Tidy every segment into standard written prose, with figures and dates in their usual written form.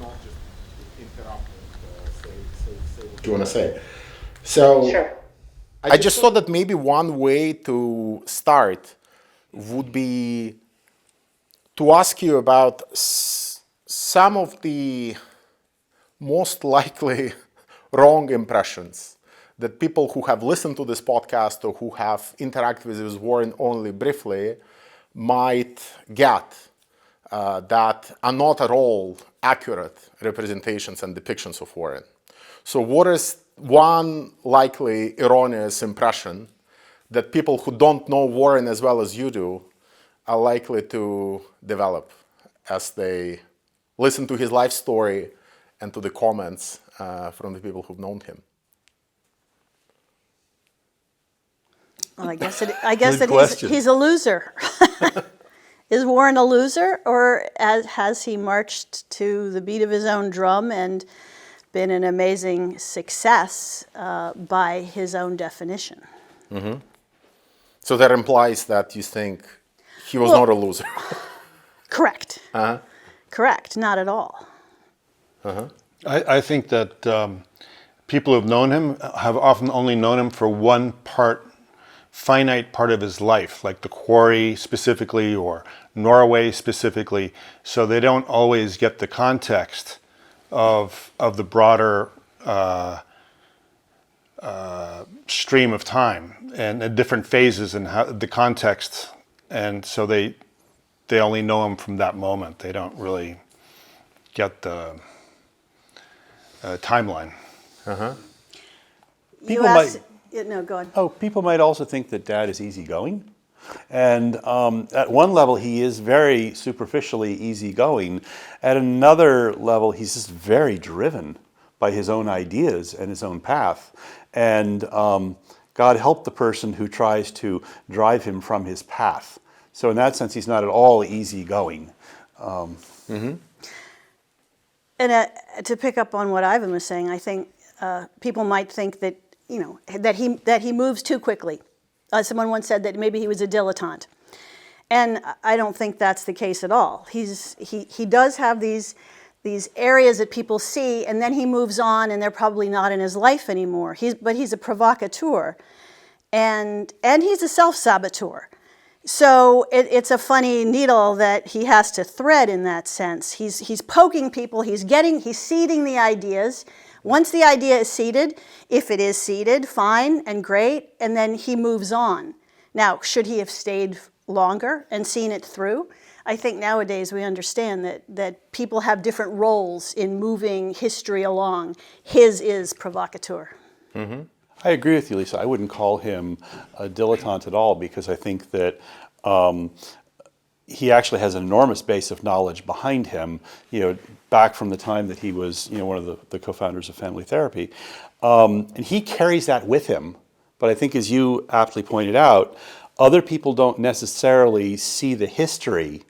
not just interrupt and say what you want to say. So Sure. I just thought that maybe one way to start would be to ask you about some of the most likely wrong impressions that people who have listened to this podcast or who have interacted with Warren only briefly might get that are not at all accurate representations and depictions of Warren. So what is one likely erroneous impression that people who don't know Warren as well as you do are likely to develop as they listen to his life story and to the comments from the people who've known him? Well, I guess that question. he's a loser. Is Warren a loser, or has he marched to the beat of his own drum and been an amazing success by his own definition? Mm-hmm. So that implies that you think he was not a loser. Correct. Uh-huh. Correct. Not at all. Uh-huh. I think that people who've known him have often only known him for one finite part of his life, like the quarry specifically or Norway specifically. So they don't always get the context of the broader stream of time and the different phases and how the context. And so they only know him from that moment. They don't really get the timeline. Uh-huh. You asked, no, go on. Oh, people might also think that Dad is easygoing. And at one level, he is very superficially easygoing. At another level, he's just very driven by his own ideas and his own path. And God help the person who tries to drive him from his path. So in that sense, he's not at all easygoing. Mm-hmm. And to pick up on what Ivan was saying, I think people might think that that he moves too quickly. Someone once said that maybe he was a dilettante, and I don't think that's the case at all. He does have these areas that people see, and then he moves on, and they're probably not in his life anymore. But he's a provocateur, and he's a self-saboteur. So it's a funny needle that he has to thread in that sense. He's poking people. He's seeding the ideas. Once the idea is seeded, if it is seeded, fine and great, and then he moves on. Now, should he have stayed longer and seen it through? I think nowadays we understand that people have different roles in moving history along. His is provocateur. Mm-hmm. I agree with you, Lisa. I wouldn't call him a dilettante at all, because I think that he actually has an enormous base of knowledge behind him, back from the time that he was, one of the co-founders of family therapy. And he carries that with him. But I think, as you aptly pointed out, other people don't necessarily see the history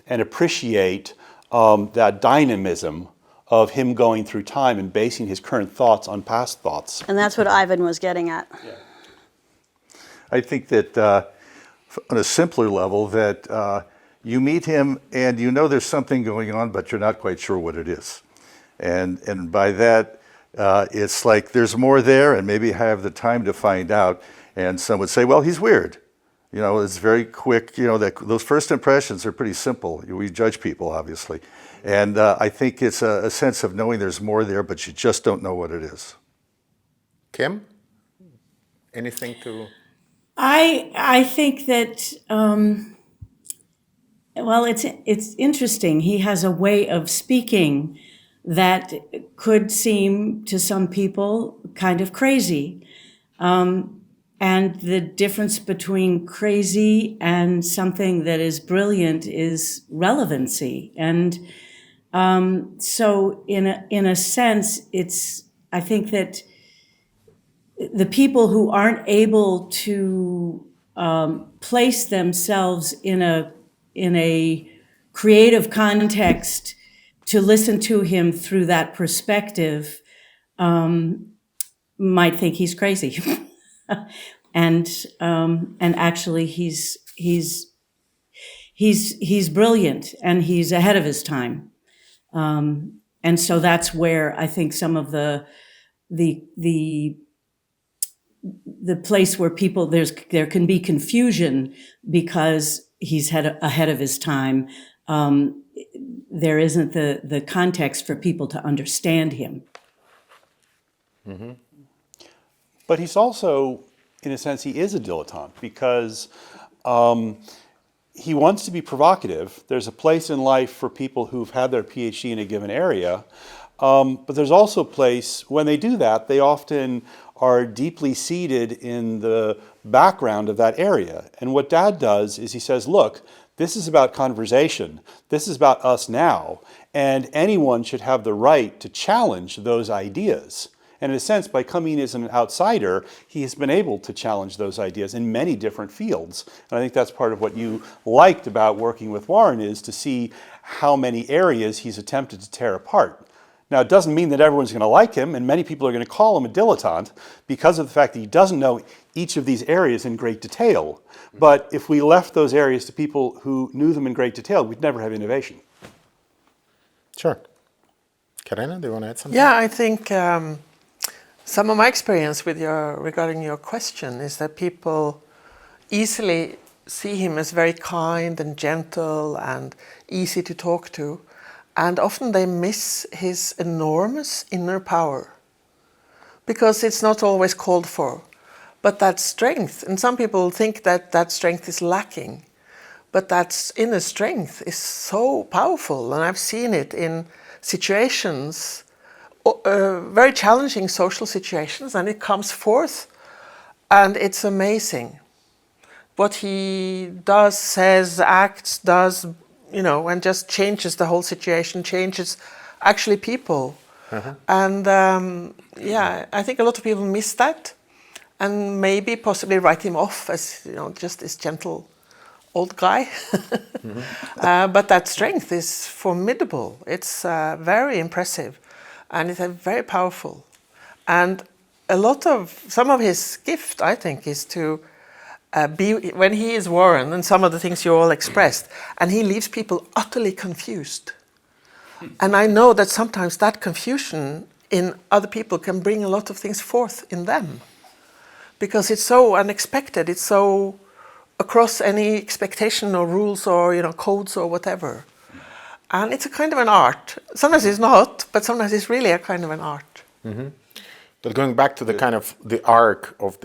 and appreciate that dynamism of him going through time and basing his current thoughts on past thoughts. And that's what Ivan was getting at. Yeah. I think that on a simpler level, that you meet him and there's something going on, but you're not quite sure what it is. And by that, it's like there's more there, and maybe I have the time to find out. And some would say, well, he's weird. It's very quick. That those first impressions are pretty simple. We judge people, obviously. And I think it's a sense of knowing there's more there, but you just don't know what it is. Kim, anything to? I think that it's interesting. He has a way of speaking that could seem to some people kind of crazy. And the difference between crazy and something that is brilliant is relevancy. And so in a sense, I think that the people who aren't able to place themselves in a creative context to listen to him through that perspective might think he's crazy. And actually he's brilliant, and he's ahead of his time. And so that's where I think some of the place where people there can be confusion because he's ahead of his time. There isn't the context for people to understand him. Mm-hmm. But he's also, in a sense, he is a dilettante because he wants to be provocative. There's a place in life for people who've had their PhD in a given area, but there's also a place, when they do that, they often are deeply seated in the background of that area. And what Dad does is he says, look, this is about conversation. This is about us now. And anyone should have the right to challenge those ideas. And in a sense, by coming in as an outsider, he has been able to challenge those ideas in many different fields. And I think that's part of what you liked about working with Warren, is to see how many areas he's attempted to tear apart. Now, it doesn't mean that everyone's going to like him, and many people are going to call him a dilettante because of the fact that he doesn't know each of these areas in great detail. But if we left those areas to people who knew them in great detail, we'd never have innovation. Sure. Karina, do you want to add something? Yeah, I think some of my experience with regarding your question is that people easily see him as very kind and gentle and easy to talk to. And often they miss his enormous inner power because it's not always called for. But that strength, and some people think that that strength is lacking, but that inner strength is so powerful. And I've seen it in situations, very challenging social situations, and it comes forth, and it's amazing. What he does, says, acts, does, and just changes the whole situation, changes actually people. Uh-huh. And I think a lot of people miss that and maybe possibly write him off as, just this gentle old guy. Mm-hmm. But that strength is formidable. It's very impressive and it's very powerful. And some of his gift, I think, is to when he is Warren, and some of the things you all expressed, and he leaves people utterly confused. And I know that sometimes that confusion in other people can bring a lot of things forth in them, because it's so unexpected, it's so across any expectation or rules or codes or whatever. And it's a kind of an art. Sometimes it's not, but sometimes it's really a kind of an art. Mm-hmm. But going back to the kind of the arc of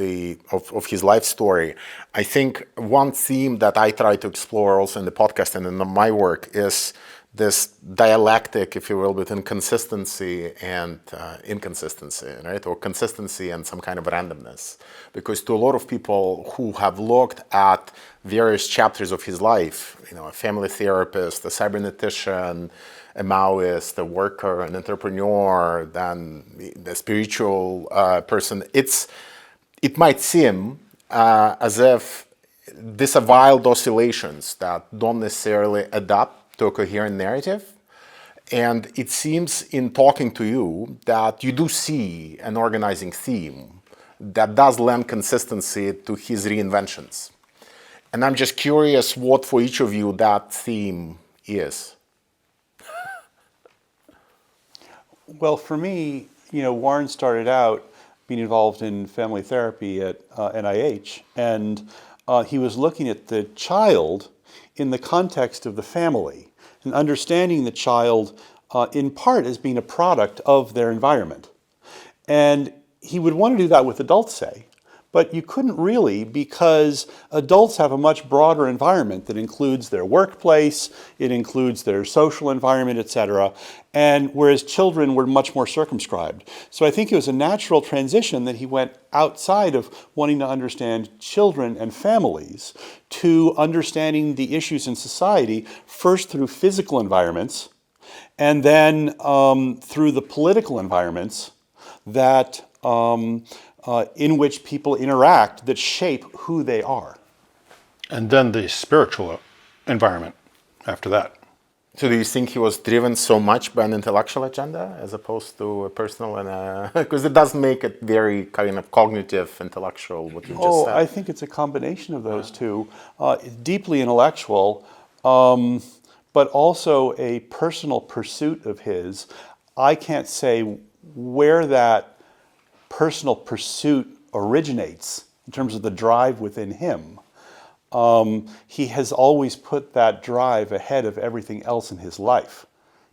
his life story, I think one theme that I try to explore also in the podcast and in my work is this dialectic, if you will, between consistency and inconsistency, right? Or consistency and some kind of randomness. Because to a lot of people who have looked at various chapters of his life, a family therapist, a cybernetician, a Maoist, a worker, an entrepreneur, then the spiritual person, it might seem as if these are wild oscillations that don't necessarily adapt to a coherent narrative. And it seems in talking to you that you do see an organizing theme that does lend consistency to his reinventions. And I'm just curious what for each of you that theme is. Well, for me, Warren started out being involved in family therapy at NIH, and he was looking at the child in the context of the family and understanding the child in part as being a product of their environment. And he would want to do that with adults, say, but you couldn't really, because adults have a much broader environment that includes their workplace, it includes their social environment, etc. And whereas children were much more circumscribed. So I think it was a natural transition that he went outside of wanting to understand children and families to understanding the issues in society, first through physical environments, and then through the political environments that in which people interact that shape who they are. And then the spiritual environment after that. So do you think he was driven so much by an intellectual agenda as opposed to a personal because it does make it very kind of cognitive, intellectual, what you just said. I think it's a combination of those two. Deeply intellectual, but also a personal pursuit of his. I can't say where that personal pursuit originates in terms of the drive within him. He has always put that drive ahead of everything else in his life.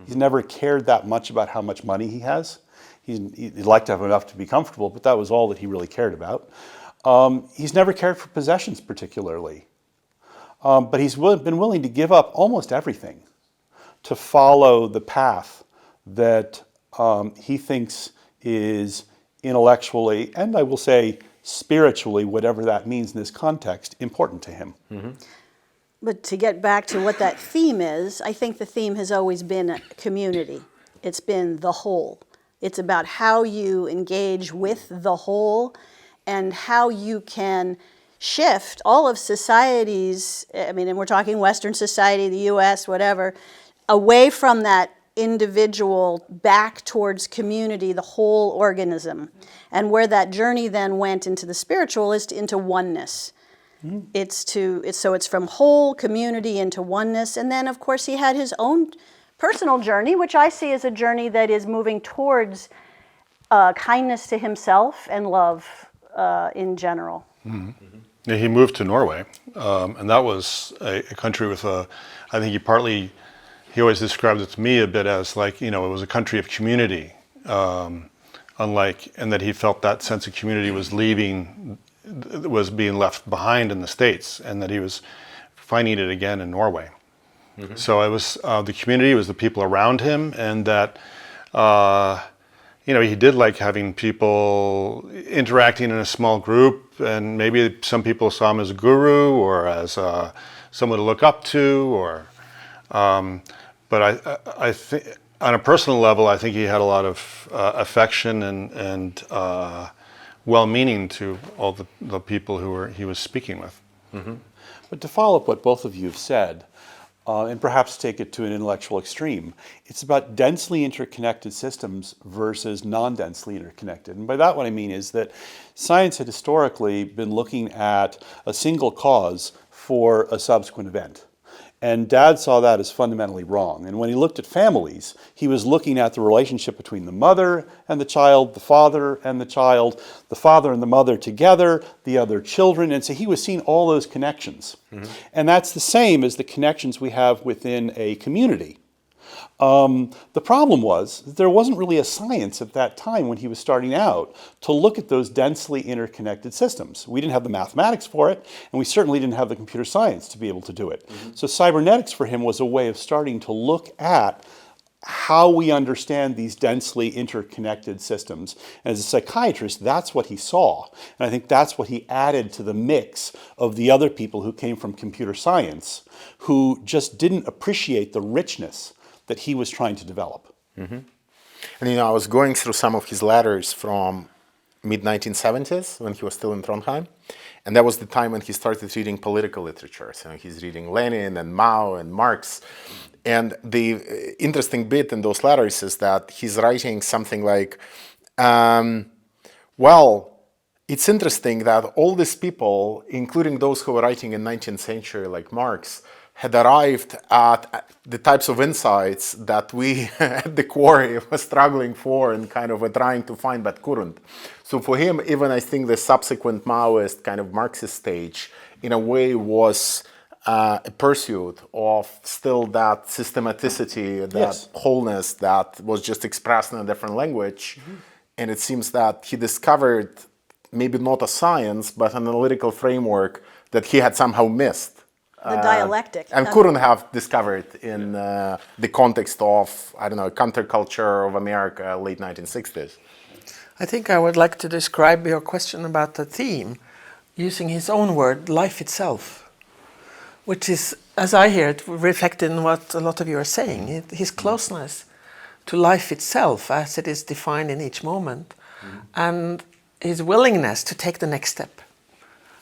He's never cared that much about how much money he has. He'd like to have enough to be comfortable, but that was all that he really cared about. He's never cared for possessions particularly. But he's been willing to give up almost everything to follow the path that he thinks is intellectually, and I will say spiritually, whatever that means in this context, important to him. But to get back to what that theme is, I think the theme has always been community. It's been the whole. It's about how you engage with the whole and how you can shift all of societies, I mean, and we're talking Western society, the US, whatever, away from that individual back towards community, the whole organism. And where that journey then went into the spiritual is into oneness. It's from whole community into oneness. And then, of course, he had his own personal journey, which I see as a journey that is moving towards kindness to himself and love in general. Yeah, he moved to Norway, and that was a country with I think he always described it to me a bit as like, it was a country of community, and that he felt that sense of community was being left behind in the States, and that he was finding it again in Norway. So it was the community, it was the people around him, and that he did like having people interacting in a small group, and maybe some people saw him as a guru or as someone to look up to, but I think on a personal level, I think he had a lot of affection and well-meaning to all the people he was speaking with. But to follow up what both of you have said, and perhaps take it to an intellectual extreme, it's about densely interconnected systems versus non-densely interconnected. And by that what I mean is that science had historically been looking at a single cause for a subsequent event. And Dad saw that as fundamentally wrong. And when he looked at families, he was looking at the relationship between the mother and the child, the father and the child, the father and the mother together, the other children. And so he was seeing all those connections. And that's the same as the connections we have within a community. The problem was that there wasn't really a science at that time when he was starting out to look at those densely interconnected systems. We didn't have the mathematics for it, and we certainly didn't have the computer science to be able to do it. So cybernetics for him was a way of starting to look at how we understand these densely interconnected systems. And as a psychiatrist, that's what he saw. And I think that's what he added to the mix of the other people who came from computer science, who just didn't appreciate the richness that he was trying to develop. And I was going through some of his letters from mid-1970s when he was still in Trondheim. And that was the time when he started reading political literature. So he's reading Lenin and Mao and Marx. And the interesting bit in those letters is that he's writing something like, it's interesting that all these people, including those who were writing in 19th century like Marx, had arrived at the types of insights that we at the quarry were struggling for and kind of were trying to find but couldn't. So for him, even I think the subsequent Maoist kind of Marxist stage, in a way, was a pursuit of still that systematicity, that wholeness that was just expressed in a different language. And it seems that he discovered maybe not a science, but an analytical framework that he had somehow missed. The dialectic. And couldn't have discovered in the context of, counterculture of America, late 1960s. I think I would like to describe your question about the theme using his own word, life itself, which is, as I hear it, reflected in what a lot of you are saying, his closeness to life itself as it is defined in each moment, and his willingness to take the next step,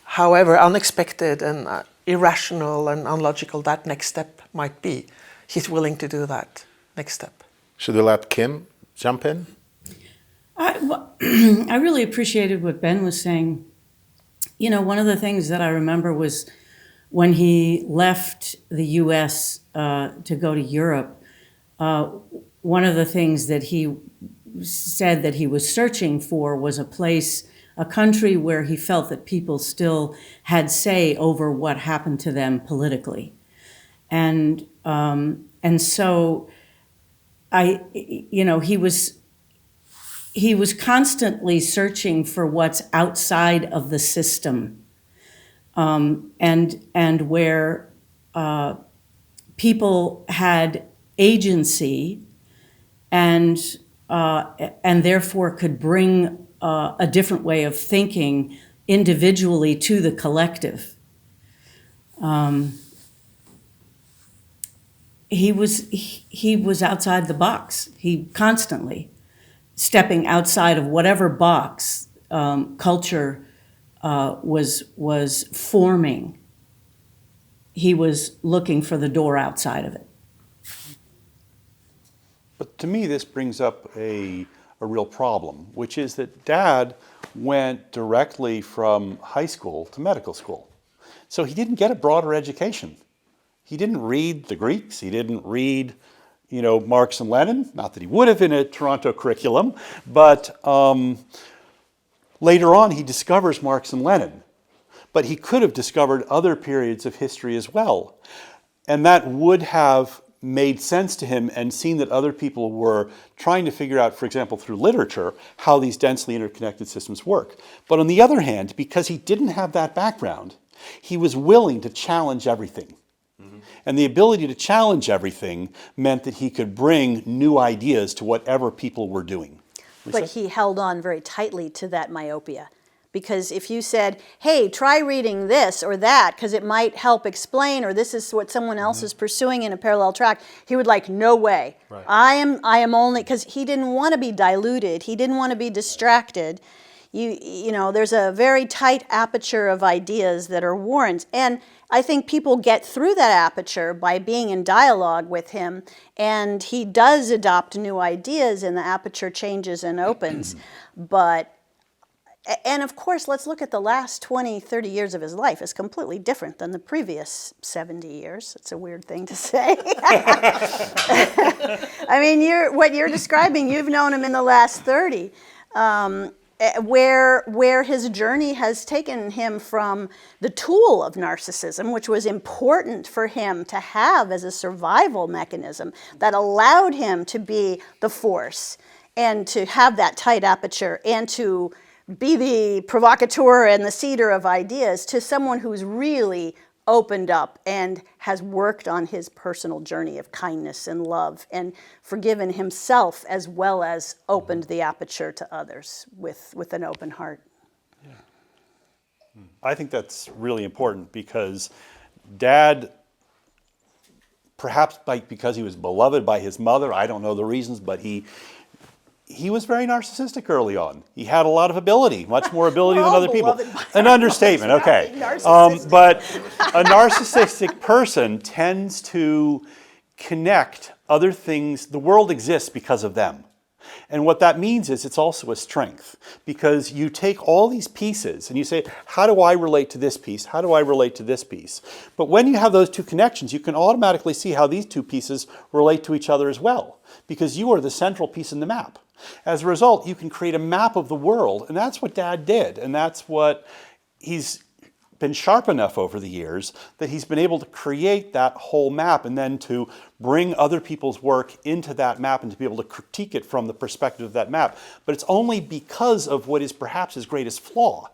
however unexpected and irrational and unlogical that next step might be. He's willing to do that next step. Should we let Kim jump in? I really appreciated what Ben was saying. One of the things that I remember was when he left the U.S. To go to Europe, one of the things that he said that he was searching for was a place, a country where he felt that people still had say over what happened to them politically. And so he was constantly searching for what's outside of the system, and where people had agency and therefore could bring a different way of thinking individually to the collective. He was outside the box. He constantly stepping outside of whatever box culture was forming. He was looking for the door outside of it. But to me, this brings up a real problem, which is that Dad went directly from high school to medical school. So he didn't get a broader education. He didn't read the Greeks. He didn't read, Marx and Lenin. Not that he would have in a Toronto curriculum, but later on he discovers Marx and Lenin. But he could have discovered other periods of history as well. And that would have made sense to him, and seen that other people were trying to figure out, for example, through literature, how these densely interconnected systems work. But on the other hand, because he didn't have that background, he was willing to challenge everything. And the ability to challenge everything meant that he could bring new ideas to whatever people were doing. Lisa? But he held on very tightly to that myopia. Because if you said, hey, try reading this or that, because it might help explain, or this is what someone else is pursuing in a parallel track, he would like, no way. Right. I am only, because he didn't want to be diluted. He didn't want to be distracted. You know, there's a very tight aperture of ideas that are warrants. And I think people get through that aperture by being in dialogue with him, and he does adopt new ideas, and the aperture changes and opens. And of course, let's look at the last 20, 30 years of his life. It's completely different than the previous 70 years. It's a weird thing to say. I mean, what you're describing, you've known him in the last 30. Where his journey has taken him from the tool of narcissism, which was important for him to have as a survival mechanism that allowed him to be the force and to have that tight aperture and to be the provocateur and the seeder of ideas, to someone who's really opened up and has worked on his personal journey of kindness and love and forgiven himself, as well as opened the aperture to others with an open heart. Yeah. I think that's really important, because Dad, perhaps because he was beloved by his mother, I don't know the reasons, but he was very narcissistic early on. He had a lot of ability, much more ability than other people. An understatement, okay. But a narcissistic person tends to connect other things. The world exists because of them. And what that means is it's also a strength, because you take all these pieces and you say, how do I relate to this piece? How do I relate to this piece? But when you have those two connections, you can automatically see how these two pieces relate to each other as well, because you are the central piece in the map. As a result, you can create a map of the world, and that's what Dad did, and that's what he's been sharp enough over the years that he's been able to create that whole map, and then to bring other people's work into that map and to be able to critique it from the perspective of that map. But it's only because of what is perhaps his greatest flaw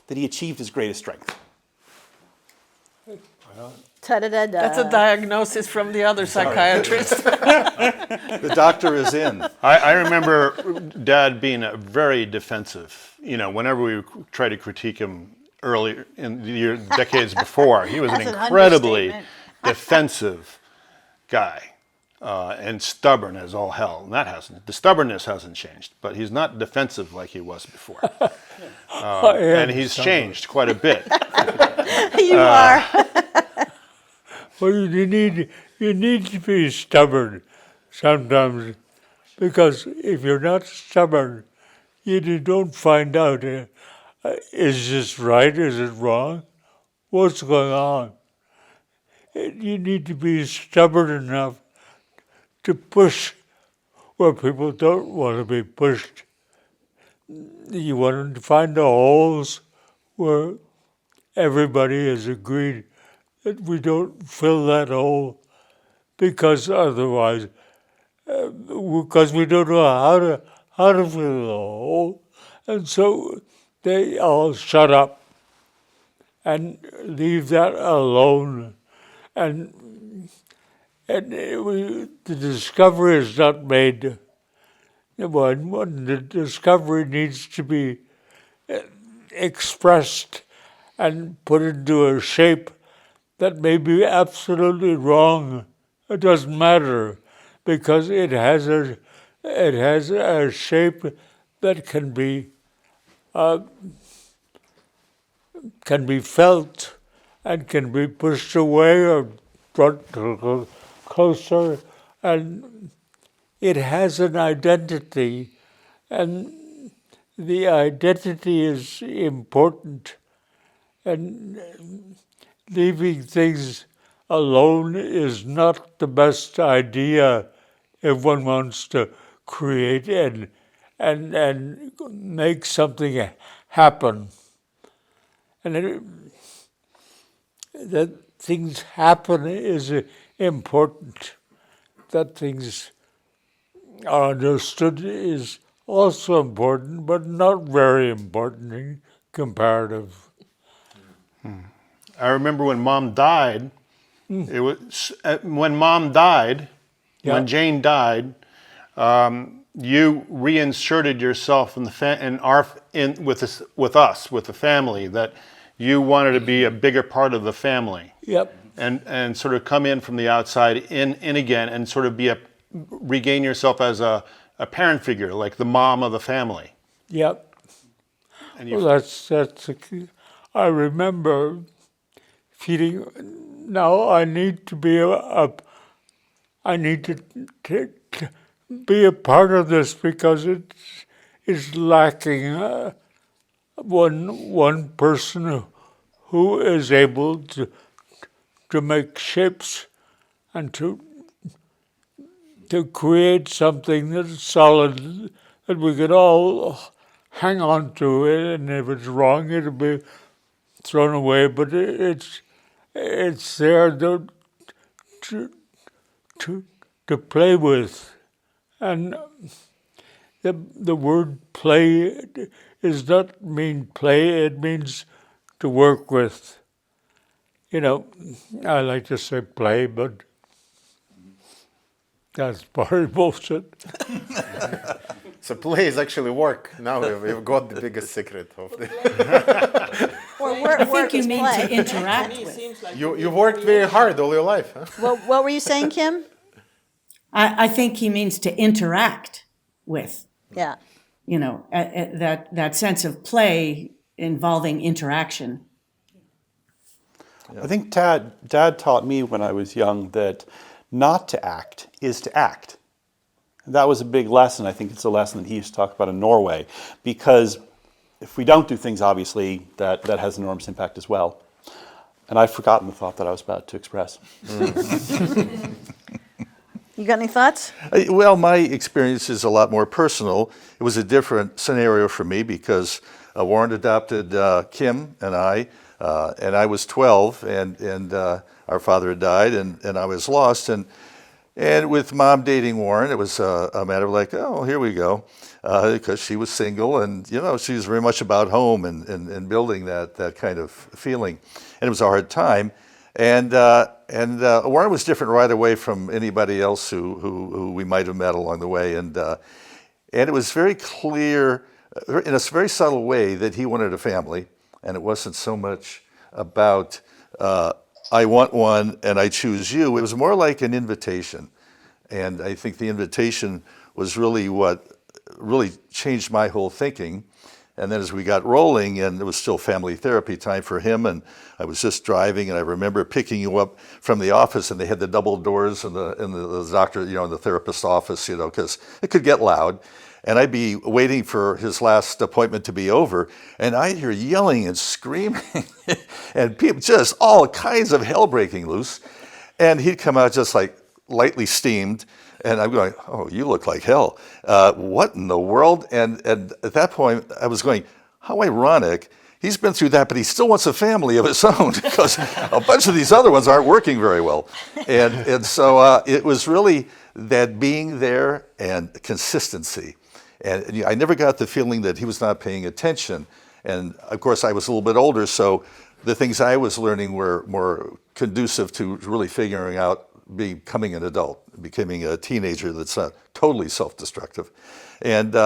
that he achieved his greatest strength. Ta-da-da-da. That's a diagnosis from the other psychiatrist. The doctor is in. I remember Dad being very defensive. You know, whenever we tried to critique him early in the decades before, he was an incredibly defensive guy and stubborn as all hell. And the stubbornness hasn't changed, but he's not defensive like he was before. And he's changed quite a bit. You are. Well, you need to be stubborn sometimes, because if you're not stubborn, you don't find out, is this right, is it wrong, what's going on? You need to be stubborn enough to push where people don't want to be pushed. You want to find the holes where everybody has agreed that we don't fill that hole, because otherwise, because we don't know how to fill the hole, and so they all shut up and leave that alone, and the discovery is not made. When the discovery needs to be expressed and put into a shape that may be absolutely wrong, it doesn't matter, because it has a shape that can be felt and can be pushed away or brought closer, and it has an identity, and the identity is important, and leaving things alone is not the best idea if one wants to create and make something happen. And that things happen is important. That things are understood is also important, but not very important in comparative. I remember when Mom died. It was when Mom died, Yeah. when Jane died. You reinserted yourself in the with us, with the family. That you wanted to be a bigger part of the family. Yep. And sort of come in from the outside in again, and sort of regain yourself as a parent figure, like the mom of the family. Yep. And Well, that's a key. I remember feeling, now I need to be I need to be a part of this, because it is lacking one person who is able to make shapes and to create something that's solid, that we could all hang on to it, and if it's wrong, it'll be thrown away. But it's there to play with, and the word play does not mean play; it means to work with. You know, I like to say play, but that's probably bullshit. So play is actually work. Now we've got the biggest secret of the. I think you mean to interact with. You worked very hard all your life, huh? What were you saying, Kim? I think he means to interact with. Yeah. You know, that sense of play involving interaction. I think Dad taught me when I was young that not to act is to act. That was a big lesson. I think it's a lesson that he used to talk about in Norway, because if we don't do things, obviously, that has an enormous impact as well. And I've forgotten the thought that I was about to express. You got any thoughts? Well, my experience is a lot more personal. It was a different scenario for me because Warren adopted Kim and I was 12, and our father had died, and I was lost. And with Mom dating Warren, it was a matter of like, oh, here we go, because she was single, and you know, she was very much about home and building that kind of feeling. And it was a hard time. And Warren was different right away from anybody else who we might have met along the way. And it was very clear, in a very subtle way, that he wanted a family. And it wasn't so much about, I want one and I choose you. It was more like an invitation. And I think the invitation was really what really changed my whole thinking. And then as we got rolling, and it was still family therapy time for him, and I was just driving, and I remember picking you up from the office, and they had the double doors in the doctor, you know, in the therapist's office, you know, because it could get loud. And I'd be waiting for his last appointment to be over, and I'd hear yelling and screaming, and people, just all kinds of hell breaking loose. And he'd come out just like, lightly steamed, and I'm going, oh, you look like hell. What in the world? And at that point, I was going, how ironic. He's been through that, but he still wants a family of his own because a bunch of these other ones aren't working very well. And so it was really that being there and consistency. And I never got the feeling that he was not paying attention. And of course, I was a little bit older, so the things I was learning were more conducive to really figuring out becoming an adult, becoming a teenager that's not totally self-destructive. And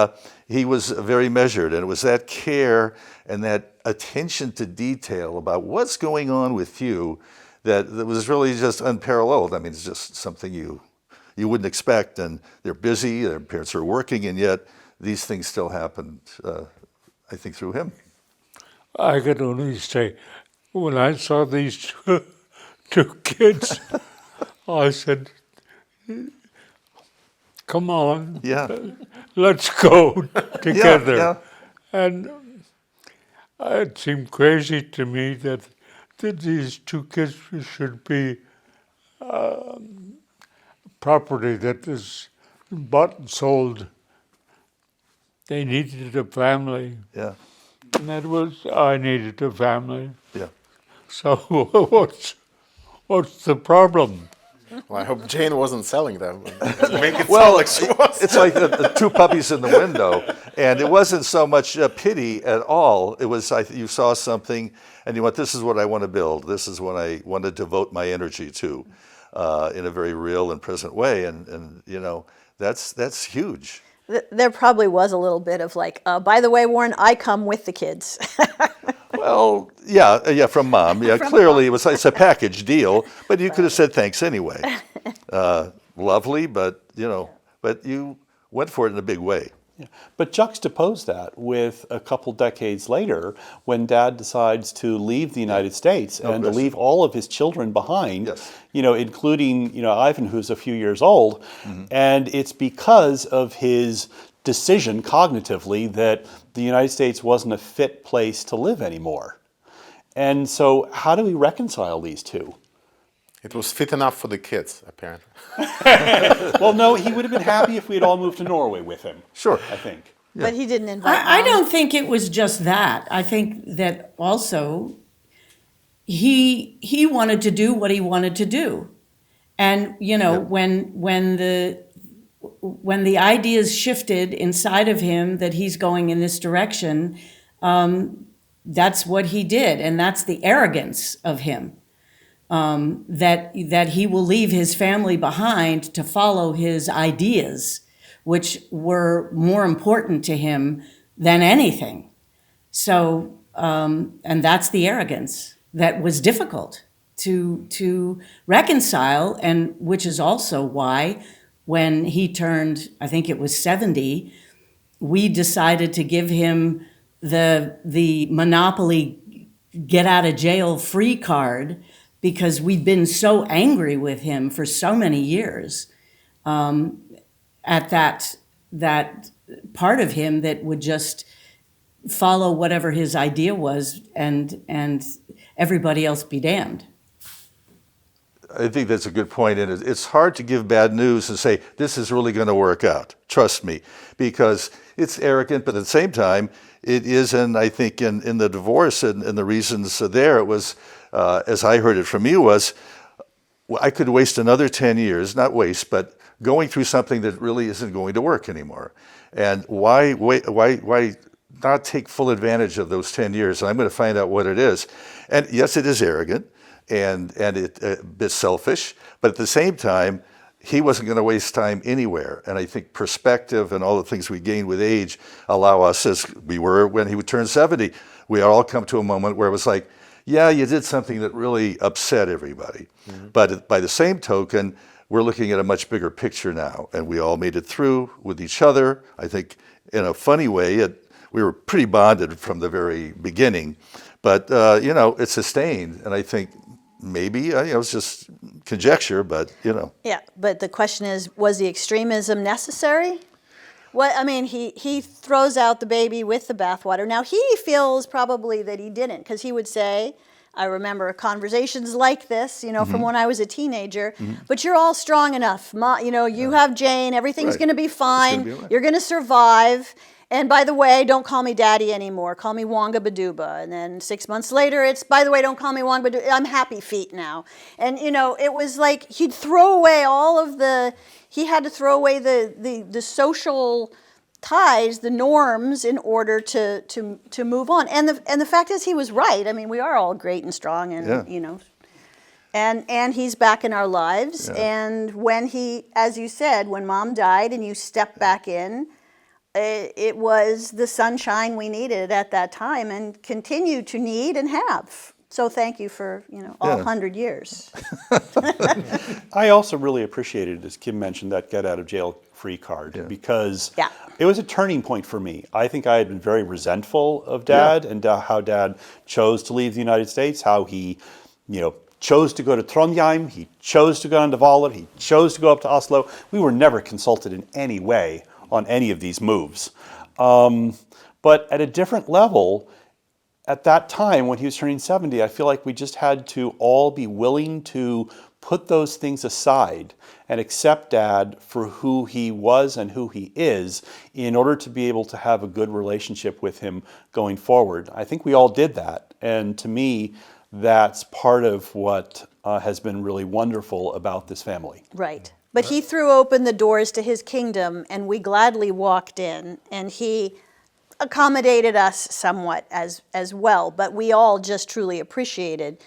he was very measured, and it was that care and that attention to detail about what's going on with you that was really just unparalleled. I mean, it's just something you wouldn't expect, and they're busy, their parents are working, and yet these things still happened, I think, through him. I can only say, when I saw these two kids, I said, come on, let's go together. Yeah. And it seemed crazy to me that these two kids should be property that is bought and sold. They needed a family. Yeah. And that was, I needed a family. Yeah. So what's the problem? Well, I hope Jane wasn't selling them. Make it Well, sound like she was. it's like the two puppies in the window, and it wasn't so much pity at all. It was you saw something, and you went, "This is what I want to build. This is what I want to devote my energy to, in a very real and present way." And you know, that's huge. There probably was a little bit of like, by the way, Warren, I come with the kids. Well, yeah, from Mom. Yeah, clearly it's a package deal, but you could have said thanks anyway. Lovely, but you went for it in a big way. Yeah. But juxtapose that with a couple decades later when Dad decides to leave the United States and to leave all of his children behind, Yes. Including, Ivan, who's a few years old. Mm-hmm. And it's because of his decision cognitively that the United States wasn't a fit place to live anymore. And so how do we reconcile these two? It was fit enough for the kids, apparently. Well, no, he would have been happy if we had all moved to Norway with him. Sure. I think. Yeah. But he didn't invite I don't think it was just that. I think that also he wanted to do what he wanted to do. And, when the ideas shifted inside of him that he's going in this direction, that's what he did. And that's the arrogance of him. That he will leave his family behind to follow his ideas, which were more important to him than anything. So, and that's the arrogance that was difficult to reconcile, and which is also why when he turned, I think it was 70, we decided to give him the Monopoly get out of jail free card, because we'd been so angry with him for so many years at that part of him that would just follow whatever his idea was and everybody else be damned. I think that's a good point, and it's hard to give bad news and say, this is really going to work out, trust me, because it's arrogant, but at the same time, it is, and I think in the divorce and the reasons there, it was, as I heard it from you, was I could waste another 10 years, not waste, but going through something that really isn't going to work anymore. And why not take full advantage of those 10 years? And I'm going to find out what it is. And yes, it is arrogant and it a bit selfish, but at the same time, he wasn't going to waste time anywhere. And I think perspective and all the things we gain with age allow us, as we were when he would turn 70, we all come to a moment where it was like, yeah, you did something that really upset everybody. Mm-hmm. But by the same token, we're looking at a much bigger picture now, and we all made it through with each other. I think in a funny way, we were pretty bonded from the very beginning, but it sustained, and I think maybe, it's just conjecture, but, Yeah, but the question is, was the extremism necessary? He throws out the baby with the bathwater. Now, he feels probably that he didn't, because he would say, I remember conversations like this, from when I was a teenager. But you're all strong enough. You have Jane. Everything's Right. going to be fine. be all right. You're going to survive. And by the way, don't call me daddy anymore. Call me Wanga Baduba. And then 6 months later, it's, by the way, don't call me Wanga Baduba. I'm Happy Feet now. And, it was like he'd throw away he had to throw away the social ties, the norms, in order to move on. And the fact is, he was right. I mean, we are all great and strong, and and he's back in our lives. Yeah. And when he, as you said, when Mom died, and you stepped back in, it was the sunshine we needed at that time, and continue to need and have. So thank you for all 100 years. I also really appreciated, as Kim mentioned, that get out of jail free card, because it was a turning point for me. I think I had been very resentful of Dad and how Dad chose to leave the United States, how he, chose to go to Trondheim, he chose to go on to Hvaler, he chose to go up to Oslo. We were never consulted in any way on any of these moves. But at a different level, at that time when he was turning 70, I feel like we just had to all be willing to put those things aside and accept Dad for who he was and who he is in order to be able to have a good relationship with him going forward. I think we all did that. And to me, that's part of what has been really wonderful about this family. Right. But he threw open the doors to his kingdom, and we gladly walked in, and he accommodated us somewhat as well. But we all just truly appreciated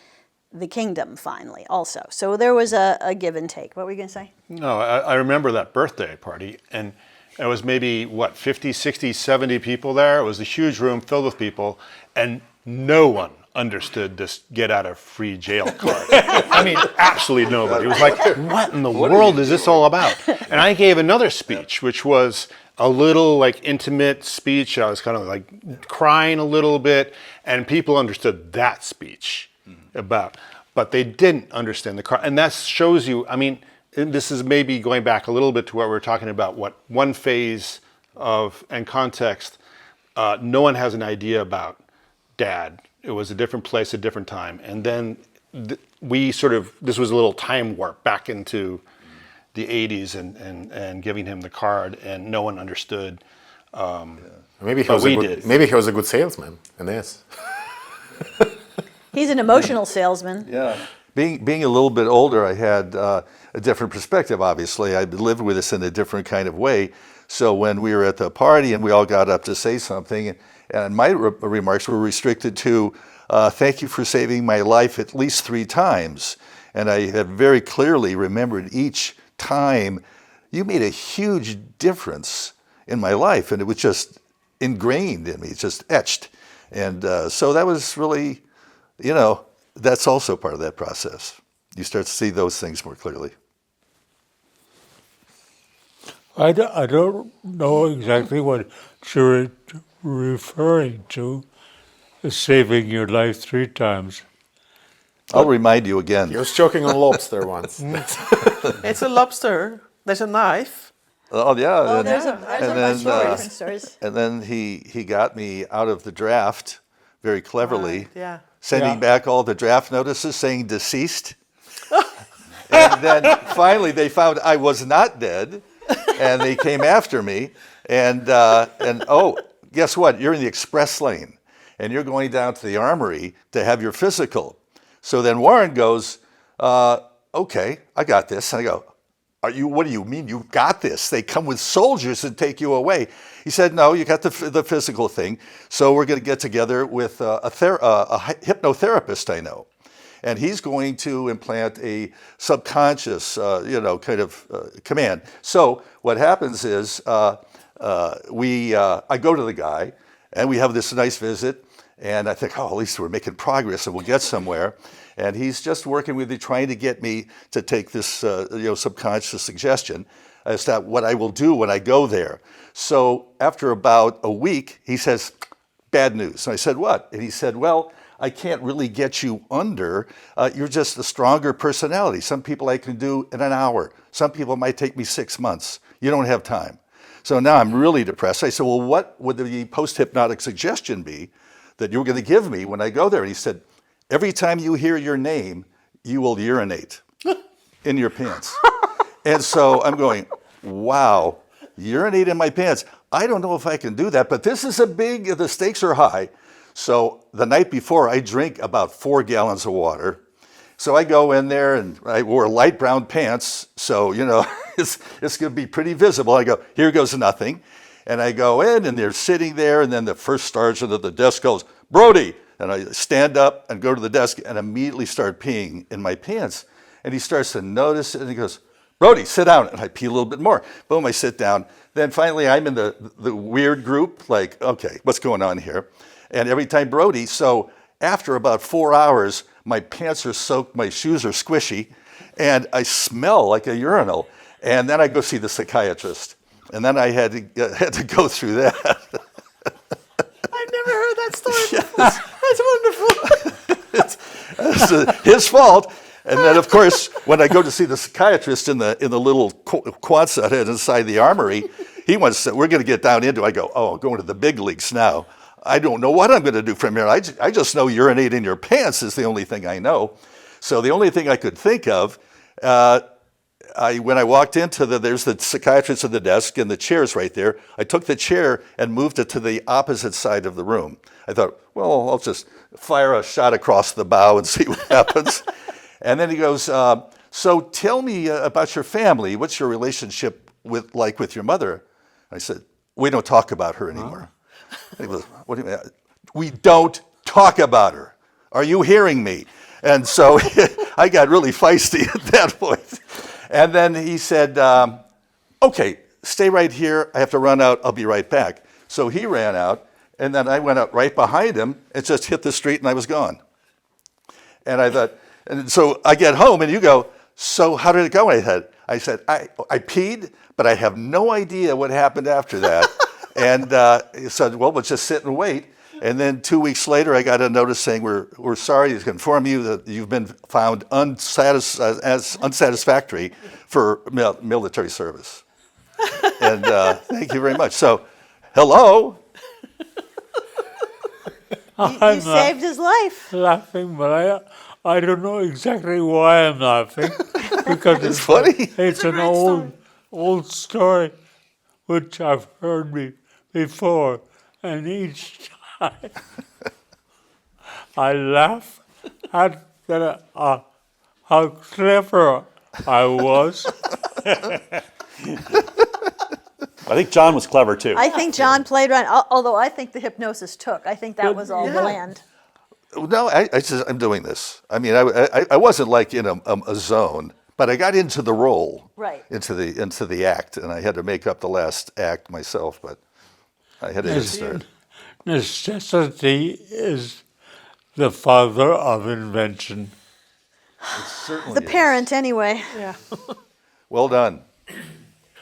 the kingdom finally also. So there was a give and take. What were you going to say? No, I remember that birthday party, and it was maybe, 50, 60, 70 people there. It was a huge room filled with people, and no one understood this get out of free jail card. I mean, absolutely nobody. It was like, what in the world is this all about? And I gave another speech, which was a little intimate speech. I was kind of crying a little bit, and people understood that speech but they didn't understand the card. And that shows you, I mean, this is maybe going back a little bit to what we were talking about, what one phase of and context, no one has an idea about Dad. It was a different place, a different time. And then this was a little time warp back into the 80s and giving him the card, and no one understood. Maybe he was a good salesman in this. He's an emotional salesman. Yeah. Being a little bit older, I had a different perspective, obviously. I lived with us in a different kind of way. So when we were at the party and we all got up to say something, and my remarks were restricted to, thank you for saving my life at least 3 times. And I have very clearly remembered each time you made a huge difference in my life. And it was just ingrained in me, just etched. And so that was really, that's also part of that process. You start to see those things more clearly. I don't know exactly what you're referring to, saving your life 3 times. I'll remind you again. He was choking on lobster once. It's a lobster. There's a knife. Oh, yeah. Oh, there's a bunch of different stories. And then he got me out of the draft very cleverly, Right, yeah. sending back all the draft notices saying deceased. And then finally they found I was not dead, and they came after me. And oh, guess what? You're in the express lane, and you're going down to the armory to have your physical. So then Warren goes, okay, I got this. And I go, what do you mean you got this? They come with soldiers and take you away. He said, no, you got the physical thing. So we're going to get together with a hypnotherapist I know. And he's going to implant a subconscious, command. So what happens is I go to the guy, and we have this nice visit. And I think, at least we're making progress and we'll get somewhere. And he's just working with me, trying to get me to take this, subconscious suggestion as to what I will do when I go there. So after about a week, he says, bad news. And I said, what? And he said, well, I can't really get you under. You're just a stronger personality. Some people I can do in an hour. Some people might take me 6 months. You don't have time. So now I'm really depressed. I said, well, what would the post-hypnotic suggestion be that you were going to give me when I go there? And he said, every time you hear your name, you will urinate in your pants. And so I'm going, wow, urinate in my pants. I don't know if I can do that, but this is the stakes are high. So the night before, I drink about 4 gallons of water. So I go in there and I wore light brown pants. So, it's going to be pretty visible. I go, here goes nothing. And I go in and they're sitting there. And then the first sergeant at the desk goes, Brodey. And I stand up and go to the desk and immediately start peeing in my pants. And he starts to notice it and he goes, Brodey, sit down. And I pee a little bit more. Boom, I sit down. Then finally I'm in the weird group, like, okay, what's going on here? And every time Brodey, so after about 4 hours, my pants are soaked, my shoes are squishy, and I smell like a urinal. And then I go see the psychiatrist. And then I had to go through that. I've never heard that story before. That's wonderful. It's his fault. And then, of course, when I go to see the psychiatrist in the little Quonset inside the armory, he wants to, we're going to get down into it. I go, oh, I'm going to the big leagues now. I don't know what I'm going to do from here. I just know urinate in your pants is the only thing I know. So the only thing I could think of, when I walked into there's the psychiatrist at the desk and the chair's right there. I took the chair and moved it to the opposite side of the room. I thought, well, I'll just fire a shot across the bow and see what happens. And then he goes, so tell me about your family. What's your relationship with your mother? I said, we don't talk about her anymore. He goes, what do you mean? We don't talk about her. Are you hearing me? And so I got really feisty at that point. And then he said, okay, stay right here. I have to run out. I'll be right back. So he ran out, and then I went out right behind him and just hit the street, and I was gone. And I thought, and so I get home, and you go, so how did it go? I said, I peed, but I have no idea what happened after that. And he said, well, we'll just sit and wait. And then 2 weeks later, I got a notice saying, we're sorry to inform you that you've been found unsatisfactory for military service. And thank you very much. So, hello. You saved his life. Laughing, but I don't know exactly why I'm laughing. Because It's funny. It's an old story which I've heard before. And each time I laugh at how clever I was. I think John was clever too. I think John played around, although I think the hypnosis took. I think that was all bland. No, I'm doing this. I mean, I wasn't like in a zone, but I got into the role, Right. into the act, and I had to make up the last act myself, but I had to get started. Necessity is the father of invention. Certainly The is. parent, anyway. Yeah. Well done.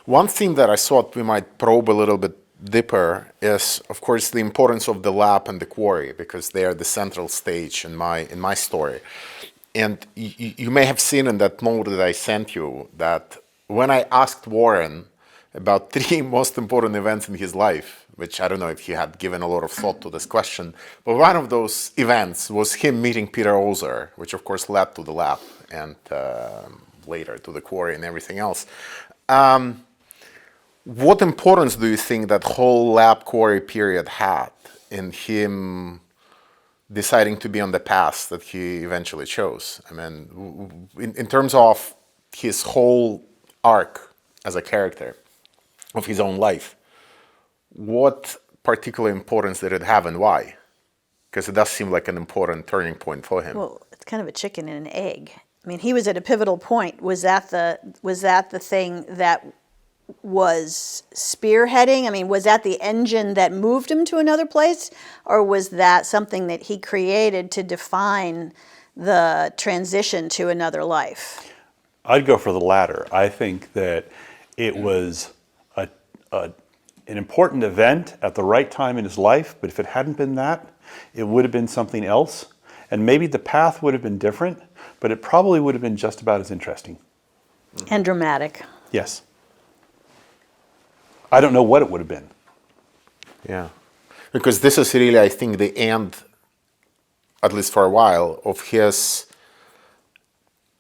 One thing that I thought we might probe a little bit deeper is, of course, the importance of the lab and the quarry, because they are the central stage in my story. And you may have seen in that note that I sent you that when I asked Warren about 3 most important events in his life, which I don't know if he had given a lot of thought to this question, but one of those events was him meeting Peter Ozer, which of course led to the lab and later to the quarry and everything else. What importance do you think that whole lab quarry period had in him deciding to be on the path that he eventually chose? I mean, in terms of his whole arc as a character of his own life, what particular importance did it have and why? Because it does seem like an important turning point for him. Well, it's kind of a chicken and an egg. I mean, he was at a pivotal point. Was that the thing that was spearheading? I mean, was that the engine that moved him to another place? Or was that something that he created to define the transition to another life? I'd go for the latter. I think that it was an important event at the right time in his life, but if it hadn't been that, it would have been something else. And maybe the path would have been different, but it probably would have been just about as interesting. And dramatic. Yes. I don't know what it would have been. Yeah. Because this is really, I think, the end at least for a while, of his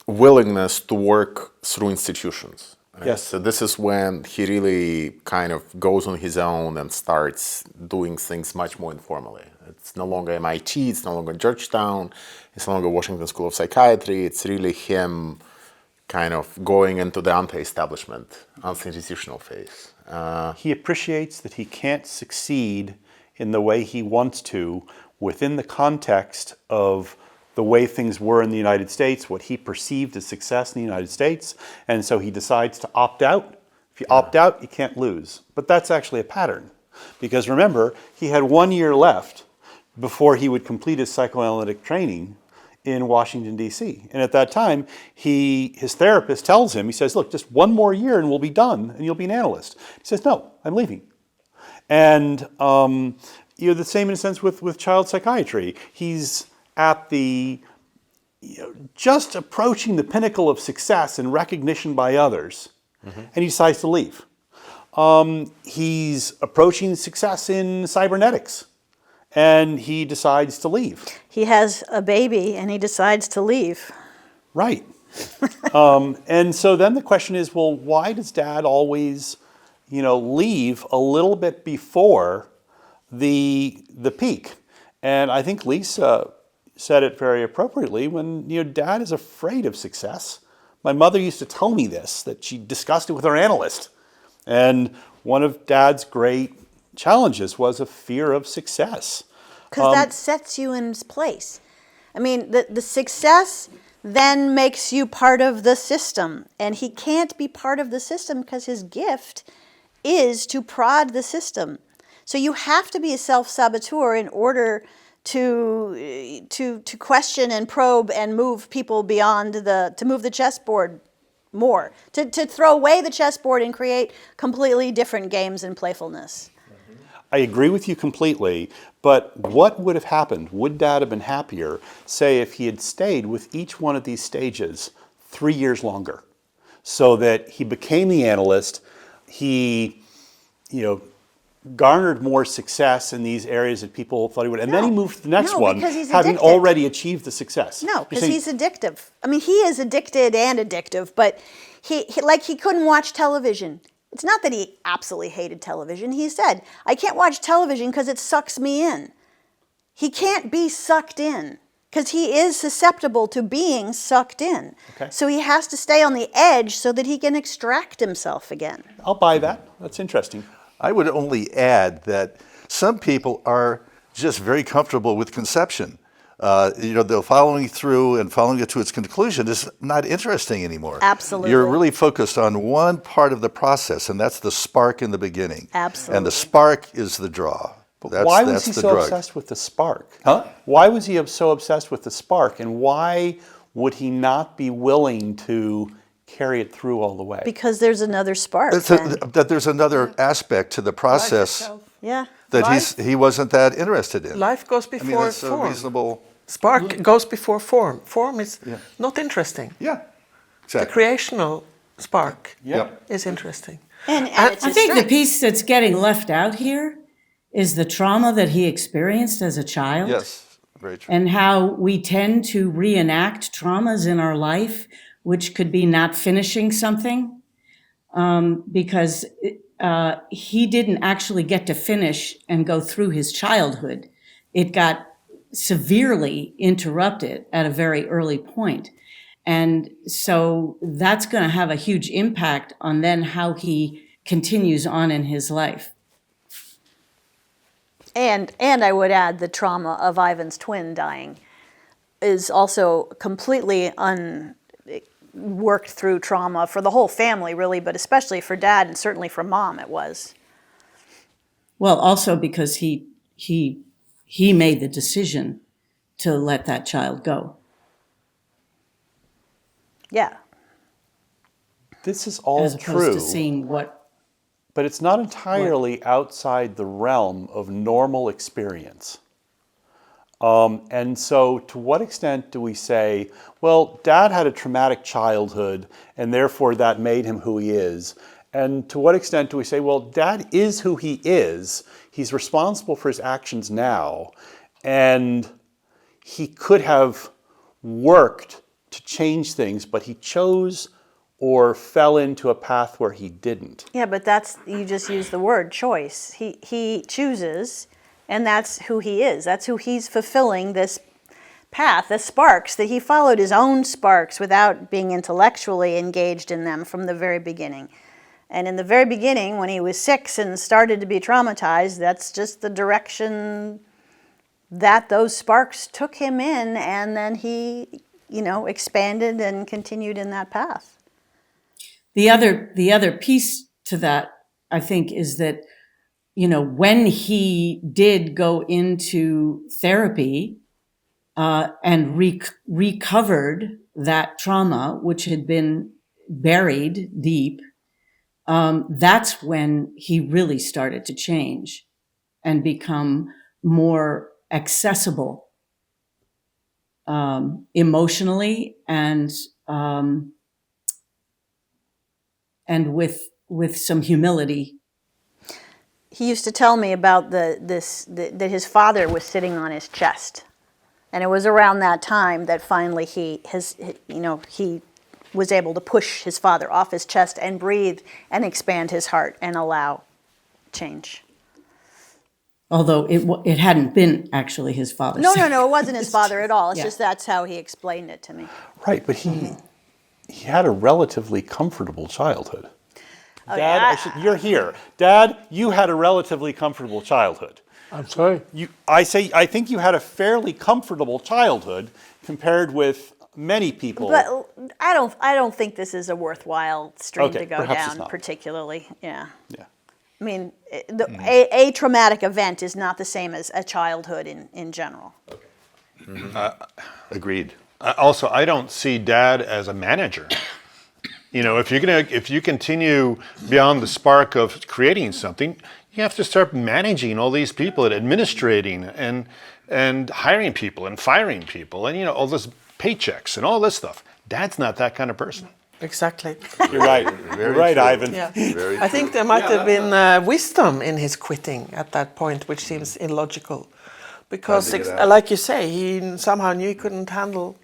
willingness to work through institutions. Right? Yes. So this is when he really kind of goes on his own and starts doing things much more informally. It's no longer MIT, it's no longer Georgetown, it's no longer Washington School of Psychiatry. It's really him kind of going into the anti-establishment, anti-institutional phase. He appreciates that he can't succeed in the way he wants to within the context of the way things were in the United States, what he perceived as success in the United States, and so he decides to opt out. If you opt out, you can't lose. But that's actually a pattern, because remember, he had 1 year left before he would complete his psychoanalytic training in Washington, D.C. And at that time, his therapist tells him, he says, look, just 1 more year and we'll be done and you'll be an analyst. He says, no, I'm leaving. And the same in a sense with child psychiatry. He's at the, just approaching the pinnacle of success and recognition by others, and he decides to leave. He's approaching success in cybernetics, and he decides to leave. He has a baby and he decides to leave. Right. And so then the question is, well, why does Dad always, leave a little bit before the peak? And I think Lisa said it very appropriately when, Dad is afraid of success. My mother used to tell me this, that she discussed it with her analyst. And one of Dad's great challenges was a fear of success. Because that sets you in place. I mean, the success then makes you part of the system. And he can't be part of the system because his gift is to prod the system. So you have to be a self-saboteur in order to question and probe and move people beyond to move the chessboard more, to throw away the chessboard and create completely different games and playfulness. I agree with you completely, but what would have happened? Would Dad have been happier, say, if he had stayed with each one of these stages 3 years longer, so that he became the analyst, he, garnered more success in these areas that people thought he would, and then he moved to the next one, having already achieved the success. No, because he's addictive. I mean, he is addicted and addictive, but he couldn't watch television. It's not that he absolutely hated television. He said, I can't watch television because it sucks me in. He can't be sucked in because he is susceptible to being sucked in. Okay. So he has to stay on the edge so that he can extract himself again. I'll buy that. That's interesting. I would only add that some people are just very comfortable with conception. The following through and following it to its conclusion is not interesting anymore. Absolutely. You're really focused on one part of the process, and that's the spark in the beginning. Absolutely. And the spark is the draw. Why was he so obsessed with the spark? Huh? Why was he so obsessed with the spark, and why would he not be willing to carry it through all the way? Because there's another spark. That there's another aspect to the process Yeah. that he wasn't that interested in. Life goes before that's form. a reasonable. Spark goes before form. Form is not interesting. Yeah, The exactly. creational spark Yep. is interesting. And it's I a think the strength. piece that's getting left out here is the trauma that he experienced as a child. Yes, very true. And how we tend to reenact traumas in our life, which could be not finishing something, because he didn't actually get to finish and go through his childhood. It got severely interrupted at a very early point. And so that's going to have a huge impact on then how he continues on in his life. And I would add the trauma of Ivan's twin dying is also completely unworked through trauma for the whole family, really, but especially for Dad and certainly for Mom it was. Well, also because he made the decision to let that child go. Yeah. This is all As opposed true, to seeing what. but it's not entirely outside the realm of normal experience. And so to what extent do we say, well, Dad had a traumatic childhood and therefore that made him who he is? And to what extent do we say, well, Dad is who he is, he's responsible for his actions now, and he could have worked to change things, but he chose or fell into a path where he didn't. Yeah, but you just used the word choice. He chooses, and that's who he is. That's who he's fulfilling this path, the sparks, that he followed his own sparks without being intellectually engaged in them from the very beginning. And in the very beginning, when he was 6 and started to be traumatized, that's just the direction that those sparks took him in, and then he, expanded and continued in that path. The other piece to that, I think, is that, when he did go into therapy and recovered that trauma, which had been buried deep, that's when he really started to change and become more accessible emotionally and with some humility. He used to tell me about that his father was sitting on his chest, and it was around that time that finally he was able to push his father off his chest and breathe and expand his heart and allow change. Although it hadn't been actually his father. No, it wasn't his father at all. It's Yeah. just that's how he explained it to me. Right, but he had a relatively comfortable childhood. Oh, Dad, yeah. you're here. Dad, you had a relatively comfortable childhood. I'm sorry? I think you had a fairly comfortable childhood compared with many people. But I don't think this is a worthwhile stream Okay, to go perhaps it's down, not. particularly. Yeah. Yeah. I mean, a traumatic event is not the same as a childhood in general. Agreed. Also, I don't see Dad as a manager. If you continue beyond the spark of creating something, you have to start managing all these people and administrating and hiring people and firing people and all this paychecks and all this stuff. Dad's not that kind of person. Exactly. You're right. You're right, true. Ivan. Yeah. Very I think there might have been wisdom in his quitting at that point, which seems illogical. Because, Time to get out. like you say, he somehow knew he couldn't handle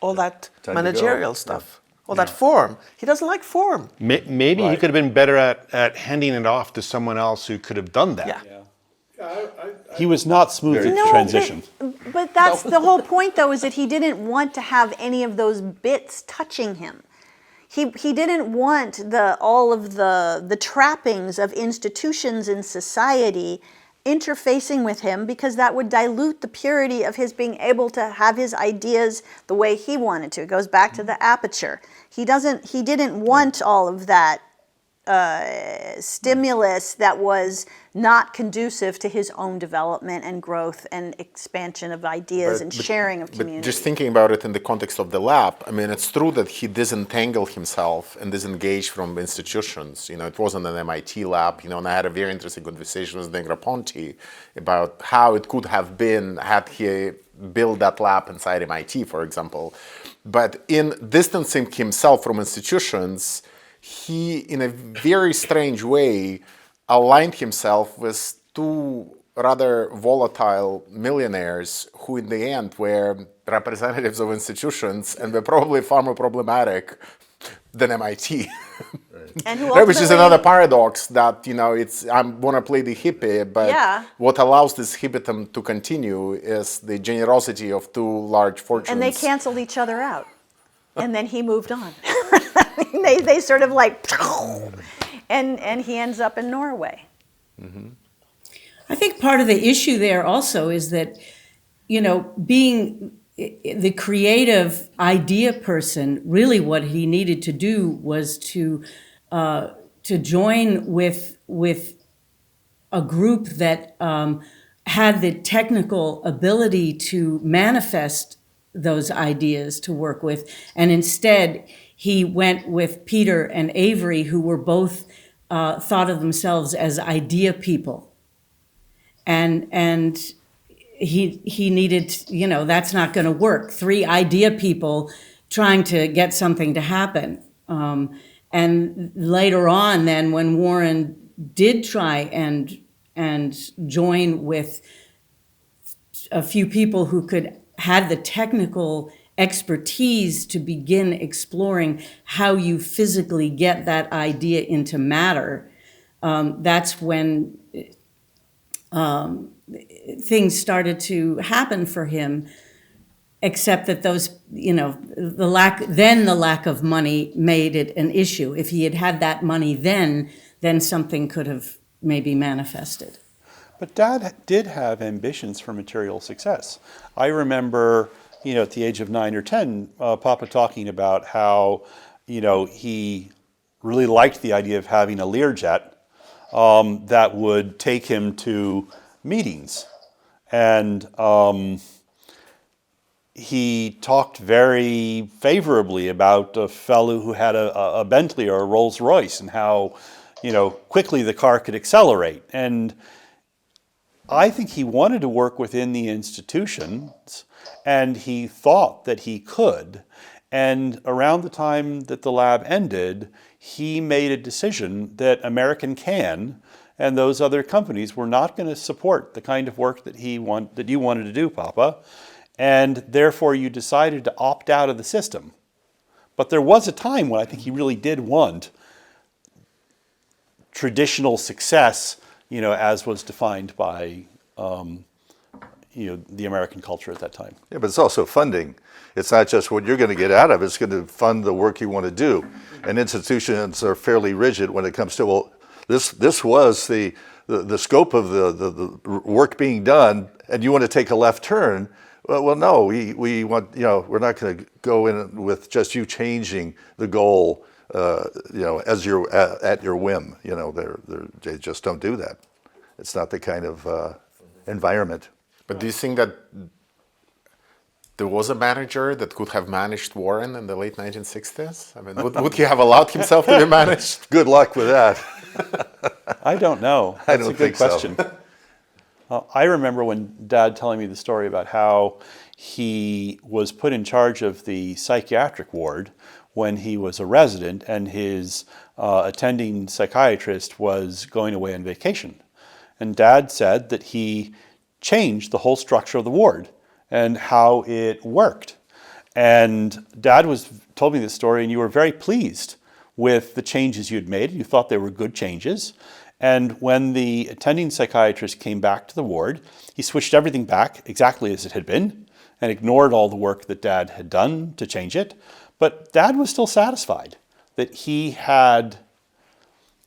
all that Time to go. managerial stuff, all that form. He doesn't like form. Maybe he could have been better at handing it off to someone else who could have done that. Yeah. He was not smooth at the transition. But that's the whole point, though, is that he didn't want to have any of those bits touching him. He didn't want all of the trappings of institutions in society interfacing with him, because that would dilute the purity of his being able to have his ideas the way he wanted to. It goes back to the aperture. He didn't want all of that stimulus that was not conducive to his own development and growth and expansion of ideas and sharing of community. But just thinking about it in the context of the lab, I mean, it's true that he disentangled himself and disengaged from institutions. It wasn't an MIT lab, and I had a very interesting conversation with Negroponte about how it could have been had he built that lab inside MIT, for example. But in distancing himself from institutions, he, in a very strange way, aligned himself with two rather volatile millionaires who in the end were representatives of institutions and were probably far more problematic than MIT. And who Which is ultimately- another paradox that, I want to play the hippie, but Yeah. what allows this hippiedom to continue is the generosity of two large fortunes. And they canceled each other out. And then he moved on. they sort of like, and he ends up in Norway. I think part of the issue there also is that, being the creative idea person, really what he needed to do was to join with a group that had the technical ability to manifest those ideas to work with. And instead, he went with Peter and Avery, who were both thought of themselves as idea people. And he needed, that's not going to work. 3 idea people trying to get something to happen. And later on, then, when Warren did try and join with a few people who could had the technical expertise to begin exploring how you physically get that idea into matter, that's when things started to happen for him. Except that those, the lack of money made it an issue. If he had had that money then something could have maybe manifested. But Dad did have ambitions for material success. I remember, at the age of 9 or 10, Papa talking about how, he really liked the idea of having a Learjet that would take him to meetings. And he talked very favorably about a fellow who had a Bentley or a Rolls Royce and how, quickly the car could accelerate. And I think he wanted to work within the institutions, and he thought that he could. And around the time that the lab ended, he made a decision that American Can and those other companies were not going to support the kind of work that you wanted to do, Papa. And therefore you decided to opt out of the system. But there was a time when I think he really did want traditional success, as was defined by, the American culture at that time. Yeah, but it's also funding. It's not just what you're going to get out of it. It's going to fund the work you want to do. And institutions are fairly rigid when it comes to, well, this was the scope of the work being done, and you want to take a left turn. Well, no, we want, we're not going to go in with just you changing the goal, as you're at your whim. They just don't do that. It's not the kind of environment. But do you think that there was a manager that could have managed Warren in the late 1960s? I mean, would he have allowed himself to be managed? Good luck with that. I don't know. I That's don't a good think so. question. I remember when Dad telling me the story about how he was put in charge of the psychiatric ward when he was a resident, and his attending psychiatrist was going away on vacation. And Dad said that he changed the whole structure of the ward and how it worked. And Dad told me this story, and you were very pleased with the changes you'd made. You thought they were good changes. And when the attending psychiatrist came back to the ward, he switched everything back exactly as it had been and ignored all the work that Dad had done to change it. But Dad was still satisfied that he had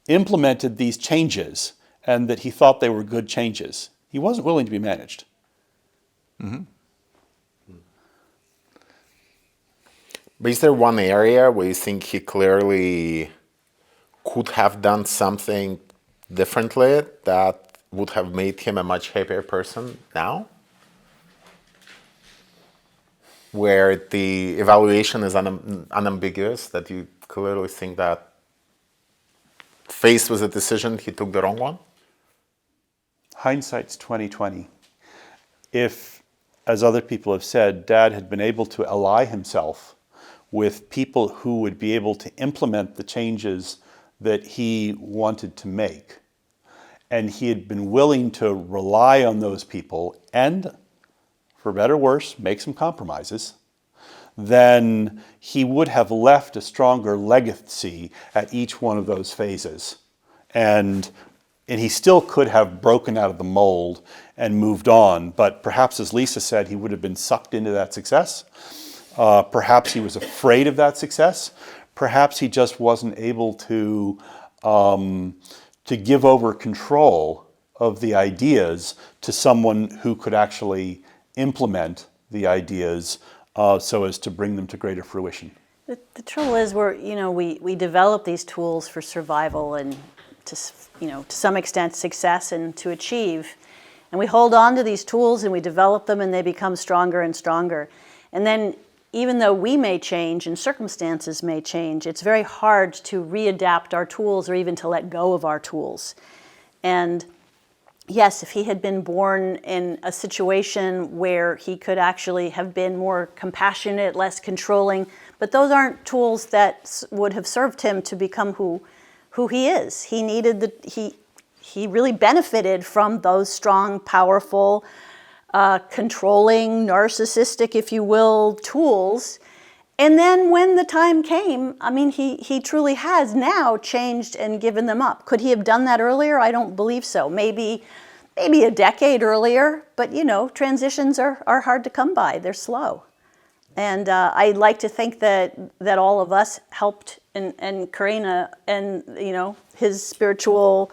implemented these changes and that he thought they were good changes. He wasn't willing to be managed. Mm-hmm. But is there one area where you think he clearly could have done something differently that would have made him a much happier person now? Where the evaluation is unambiguous, that you clearly think that faced with a decision, he took the wrong one? Hindsight's 20/20. If, as other people have said, Dad had been able to ally himself with people who would be able to implement the changes that he wanted to make, and he had been willing to rely on those people and, for better or worse, make some compromises, then he would have left a stronger legacy at each one of those phases. And he still could have broken out of the mold and moved on, but perhaps, as Lisa said, he would have been sucked into that success. Perhaps he was afraid of that success. Perhaps he just wasn't able to give over control of the ideas to someone who could actually implement the ideas so as to bring them to greater fruition. The trouble is, we develop these tools for survival and to some extent success and to achieve, and we hold on to these tools and we develop them and they become stronger and stronger. And then, even though we may change and circumstances may change, it's very hard to readapt our tools or even to let go of our tools. And yes, if he had been born in a situation where he could actually have been more compassionate, less controlling, but those aren't tools that would have served him to become who he is. He needed he really benefited from those strong, powerful controlling, narcissistic, if you will, tools. And then when the time came, I mean, he truly has now changed and given them up. Could he have done that earlier? I don't believe so. Maybe a decade earlier, but you know, transitions are hard to come by. They're slow. And I'd like to think that all of us helped, and Karina, and you know, his spiritual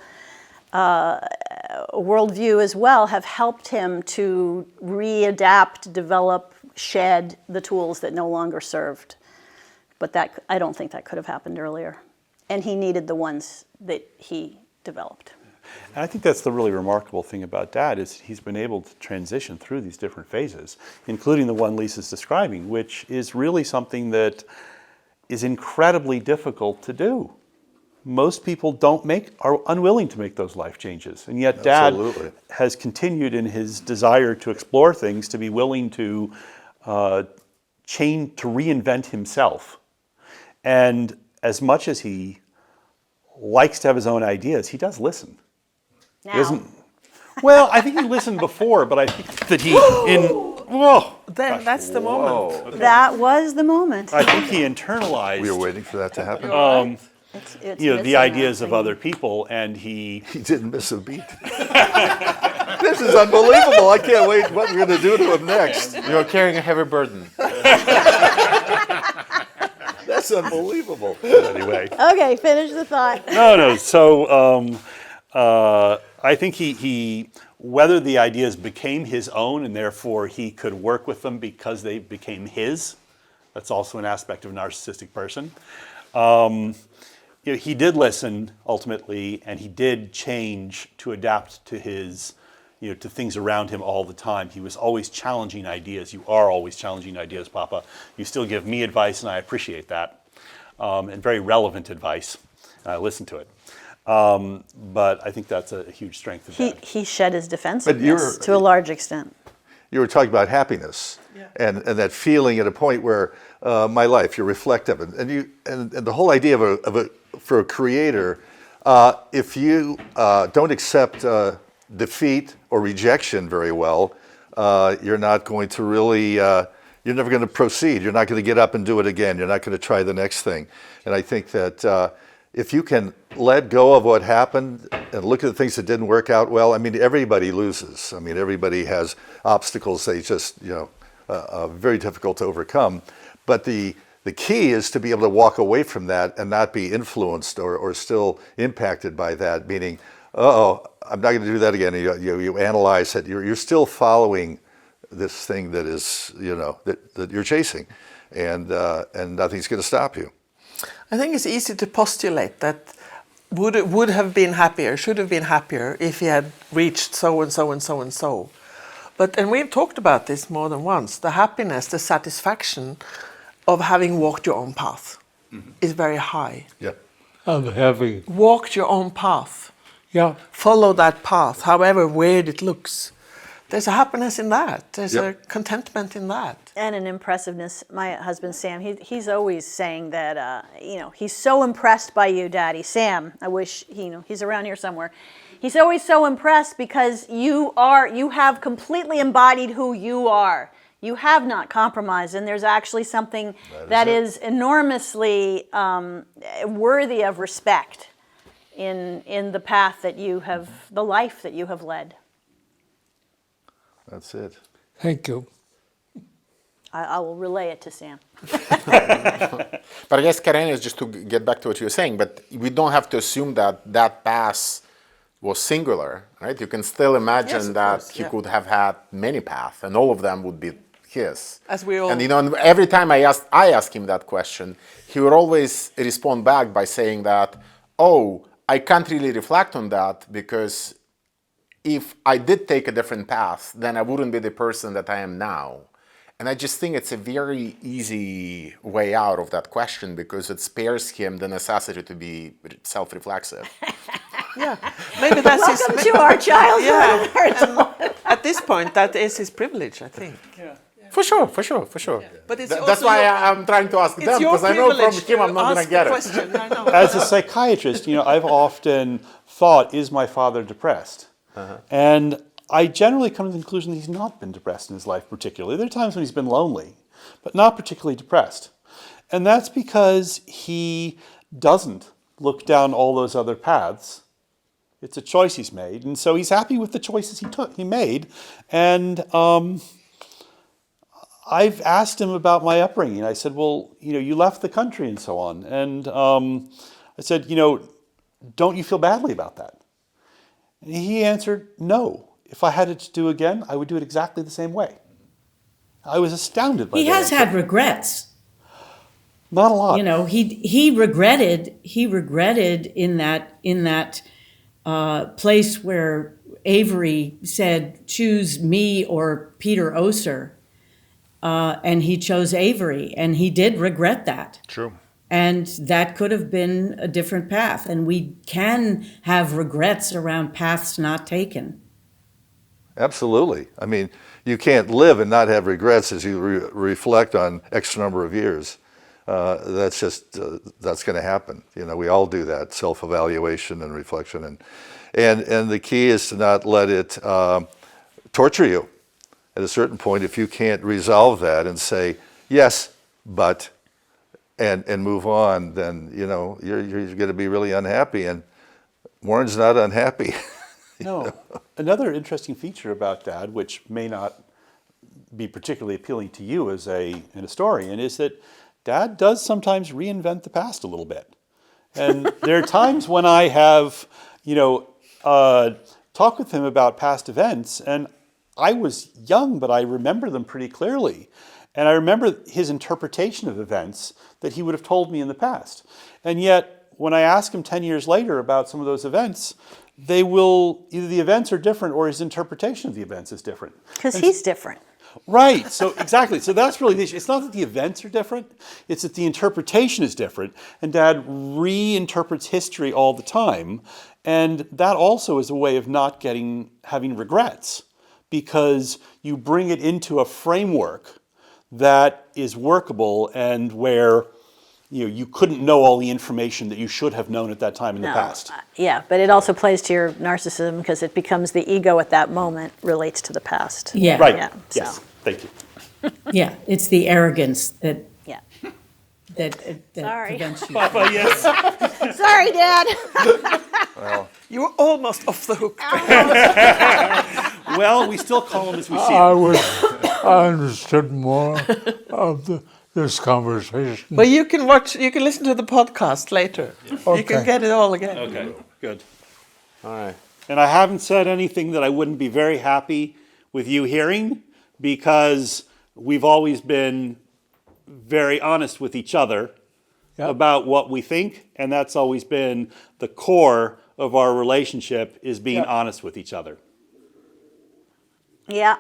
worldview as well, have helped him to readapt, develop, shed the tools that no longer served. But that, I don't think that could have happened earlier. And he needed the ones that he developed. And I think that's the really remarkable thing about Dad, is he's been able to transition through these different phases, including the one Lisa's describing, which is really something that is incredibly difficult to do. Most people are unwilling to make those life changes. And yet Dad has continued in his desire to explore things, to be willing to change, to reinvent himself. And as much as he likes to have his own ideas, he does listen. Now. Well, I think he listened before, but I think that he, Then that's the moment. Okay. That was the moment. I think he internalized. We were waiting for that to happen. It's You know, the missing ideas that of thing. other people, and he He didn't miss a beat. This is unbelievable. I can't wait what we're going to do to him next. You're carrying a heavy burden. That's unbelievable. Anyway. Okay, finish the thought. No. So I think he whether the ideas became his own and therefore he could work with them because they became his. That's also an aspect of a narcissistic person. You know, he did listen ultimately, and he did change to adapt to his, you know, to things around him all the time. He was always challenging ideas. You are always challenging ideas, Papa. You still give me advice, and I appreciate that, and very relevant advice. And I listen to it. But I think that's a huge strength of Dad. He shed his defensiveness to a large extent. You were talking about happiness and that feeling at a point where my life, you're reflective, and the whole idea for a creator, if you don't accept defeat or rejection very well, you're not going to really, you're never going to proceed. You're not going to get up and do it again. You're not going to try the next thing. And I think that if you can let go of what happened and look at the things that didn't work out well, I mean, everybody loses. I mean, everybody has obstacles they just, you know, very difficult to overcome. But the key is to be able to walk away from that and not be influenced or still impacted by that, meaning, I'm not going to do that again. You analyze it. You're still following this thing that is, you know, that you're chasing, and nothing's going to stop you. I think it's easy to postulate that would have been happier, should have been happier if he had reached so and so and so and so. But, and we've talked about this more than once, the happiness, the satisfaction of having walked your own path is very high. Yeah. I'm having, Walked your own path. yeah, Follow that path, however weird it looks. There's a happiness in that. There's a contentment in that. And an impressiveness. My husband, Sam, he's always saying that, you know, he's so impressed by you, Daddy. Sam, I wish, you know, he's around here somewhere. He's always so impressed because you have completely embodied who you are. You have not compromised, and there's actually something that is enormously worthy of respect in the path that you have, the life that you have led. That's it. thank you. I will relay it to Sam. But I guess, Karen, is just to get back to what you were saying, but we don't have to assume that path was singular, right? You can still imagine Yes, of that course, he yeah. could have had many paths, and all of them would be his. As we all... And you know, and every time I ask him that question, he would always respond back by saying that, oh, I can't really reflect on that because if I did take a different path, then I wouldn't be the person that I am now. And I just think it's a very easy way out of that question because it spares him the necessity to be self-reflexive. Yeah, maybe that's Welcome to our childhood. Yeah. At this point, that is his privilege, I think. Yeah. For sure. But it's That's also why your- I'm trying to ask it's them, your because I know from privilege him I'm not to going to ask get the it. question. I know. As a psychiatrist, you know, I've often thought, is my father depressed? And I generally come to the conclusion that he's not been depressed in his life particularly. There are times when he's been lonely, but not particularly depressed. And that's because he doesn't look down all those other paths. It's a choice he's made, and so he's happy with the choices he made. And I've asked him about my upbringing. I said, well, you left the country and so on. And I said, don't you feel badly about that? And he answered, no. If I had it to do again, I would do it exactly the same way. I was astounded by that. He has had regrets. Not a lot. He regretted in that place where Avery said, choose me or Peter Oser, and he chose Avery, and he did regret that. True. And that could have been a different path, and we can have regrets around paths not taken. Absolutely. I mean, you can't live and not have regrets as you reflect on X number of years. That's going to happen. We all do that, self-evaluation and reflection. And the key is to not let it torture you. At a certain point, if you can't resolve that and say, yes, but, and move on, then, you're going to be really unhappy. And Warren's not unhappy. No. Another interesting feature about Dad, which may not be particularly appealing to you as an historian, is that Dad does sometimes reinvent the past a little bit. And there are times when I have, talked with him about past events, and I was young, but I remember them pretty clearly. And I remember his interpretation of events that he would have told me in the past. And yet, when I ask him 10 years later about some of those events, either the events are different or his interpretation of the events is different. Because he's different. Right, so exactly. So that's really the issue. It's not that the events are different, it's that the interpretation is different. And Dad reinterprets history all the time. And that also is a way of not having regrets, because you bring it into a framework that is workable and where you couldn't know all the information that you should have known at that time in the past. Yeah, but it also plays to your narcissism because it becomes the ego at that moment relates to the past. Yeah. Right, Yeah, yes, so. thank you. Yeah, it's the arrogance that Yeah. Sorry. prevents you. Papa, yes. Sorry, Dad. You were almost off the hook. Well, we still call him as we see him. I understood more of this conversation. But you can listen to the podcast later. You can Okay. get it all again. Okay, good. All right. And I haven't said anything that I wouldn't be very happy with you hearing, because we've always been very honest with each other about what we think, and that's always been the core of our relationship, is being honest with each other. Yeah.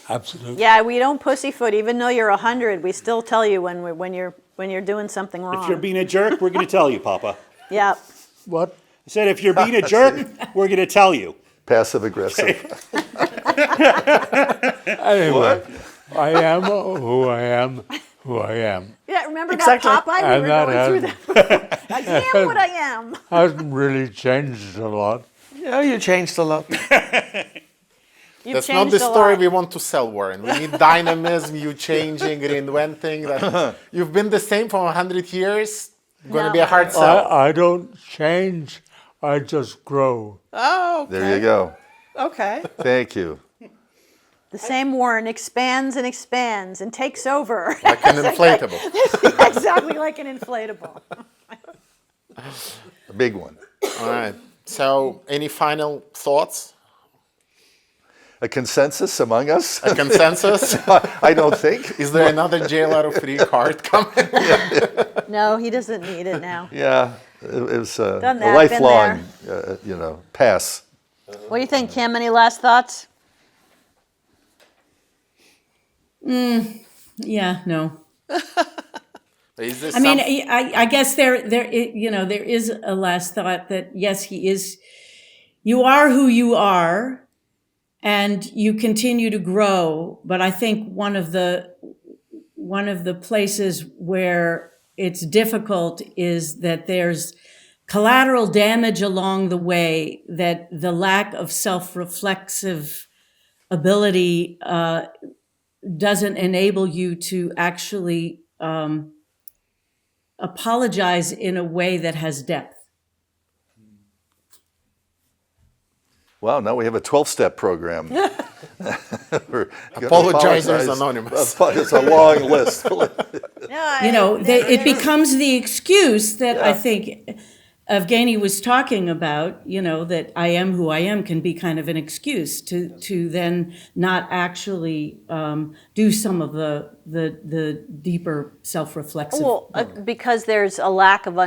Absolutely. Yeah, we don't pussyfoot. Even though you're 100, we still tell you when you're doing something wrong. If you're being a jerk, we're going to tell you, Papa. Yeah. What? I said, if you're being a jerk, we're going to tell you. Passive aggressive. Anyway, I am who I am, who I am. Yeah, remember Exactly. that Popeye? We And were that going through that. I am what I am. Hasn't really changed a lot. Yeah, you changed a lot. You've That's not changed the a story lot. we want to sell, Warren. We need dynamism, you changing, reinventing. That you've been the same for 100 years. Going to No. be a hard sell. I don't change, I just grow. Oh, There you go. okay. Thank you. The same Warren expands and expands and takes over. Like an inflatable. Exactly like an inflatable. A big one. All right. So, any final thoughts? A consensus among us? A consensus? I don't think. Is there another jail out of free card coming? No, he doesn't need it now. Yeah, it was a Done that, been lifelong, pass. What do you think, Kim? Any last thoughts? Yeah, no. Is this I mean, some- I guess there is a last thought that yes, you are who you are, and you continue to grow. But I think one of the places where it's difficult is that there's collateral damage along the way, that the lack of self-reflexive ability doesn't enable you to actually apologize in a way that has depth. Wow, now we have a 12-step program. Apologizers Anonymous. It's a long list. You know, it becomes the excuse that I think Evgeny was talking about, you know, that I am who I am can be kind of an excuse to then not actually do some of the deeper self-reflexive work. Because there's a lack of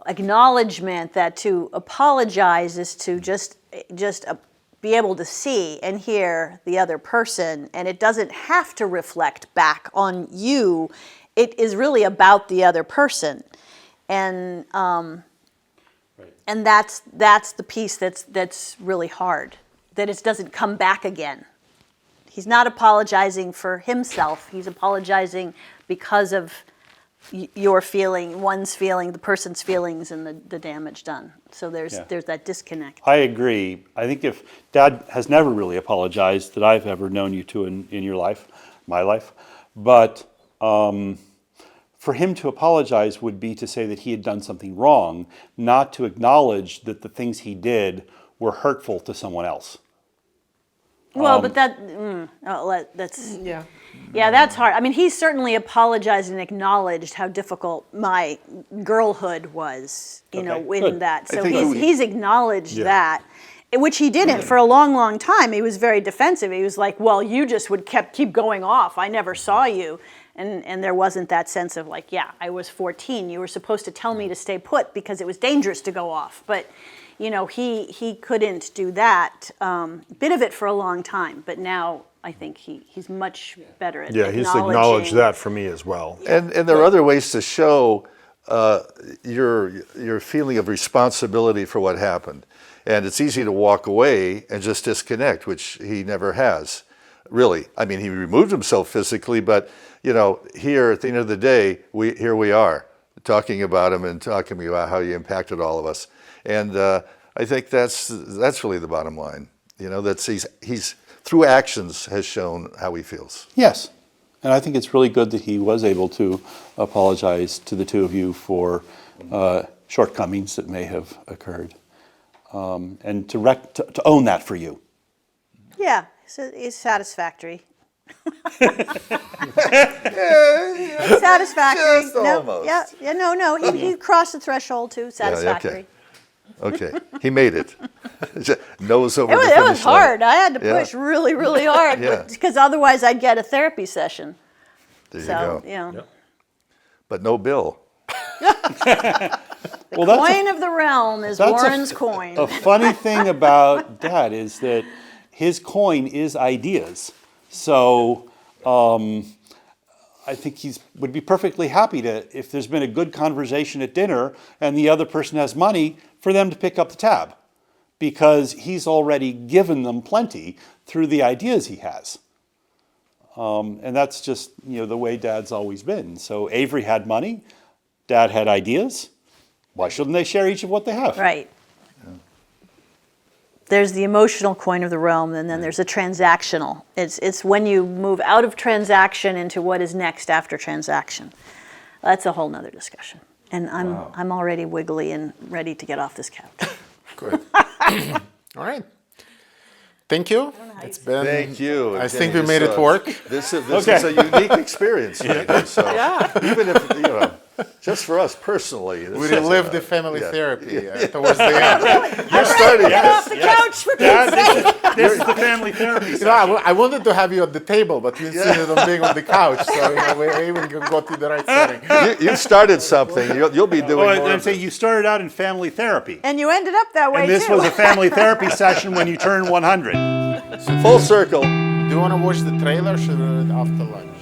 acknowledgement that to apologize is to just be able to see and hear the other person, and it doesn't have to reflect back on you. It is really about the other person. And and that's the piece that's really hard, that it doesn't come back again. He's not apologizing for himself. He's apologizing because of your feeling, one's feeling, the person's feelings, and the damage done. So there's that disconnect. I agree. I think if Dad has never really apologized that I've ever known you to in your life, my life, but for him to apologize would be to say that he had done something wrong, not to acknowledge that the things he did were hurtful to someone else. Well, but that's that's hard. I mean, he certainly apologized and acknowledged how difficult my girlhood was, you know, in good. that. So I think he's acknowledged that, which he didn't for a long, long time. He was very defensive. He was like, "Well, you just would keep going off. I never saw you." And there wasn't that sense of like, yeah, I was 14. You were supposed to tell me to stay put because it was dangerous to go off. But, you know, he couldn't do that bit of it for a long time. But now I think he's much better at Yeah, he's acknowledged that for me as well. And there are other ways to show your feeling of responsibility for what happened. And it's easy to walk away and just disconnect, which he never has, really. I mean, he removed himself physically, but, you know, here at the end of the day, here we are talking about him and talking about how he impacted all of us. And I think that's really the bottom line. You know, that he's through actions has shown how he feels. Yes. And I think it's really good that he was able to apologize to the two of you for shortcomings that may have occurred. And to own that for you. Yeah, so it's satisfactory. Satisfactory. Just No, almost. no. He crossed the threshold too. Satisfactory. Okay, he made it. Nose over It the was finish line. hard. I had to push really, really hard because otherwise I'd get a therapy session. There you So, go. you know, But no bill. Well, that's coin of the realm is Warren's coin. a funny thing about Dad is that his coin is ideas. So I think would be perfectly happy to, if there's been a good conversation at dinner and the other person has money, for them to pick up the tab, because he's already given them plenty through the ideas he has. And that's just, you know, the way Dad's always been. So Avery had money, Dad had ideas. Why shouldn't they share each of what they have? Right. There's the emotional coin of the realm, and then there's a transactional. It's when you move out of transaction into what is next after transaction. That's a whole nother discussion. And I'm already wiggly and ready to get off this couch. Good. All right. Thank you. It's been. Thank you. I think we made it work. This is a unique experience. Right? So even if, you know, just for us personally. We relived the family therapy towards the end. I'm ready to get off the couch for Pete's sake. This is the family therapy You know, I wanted to have you at the table, but you insisted on being on the couch, so you know, we even got to the right setting. You started something. You'll be doing more. I'm saying you started out in family therapy. And you ended up that way, And this too. was a family therapy session when you turn 100. Full circle. Do you want to watch the trailer? Should we do it after lunch?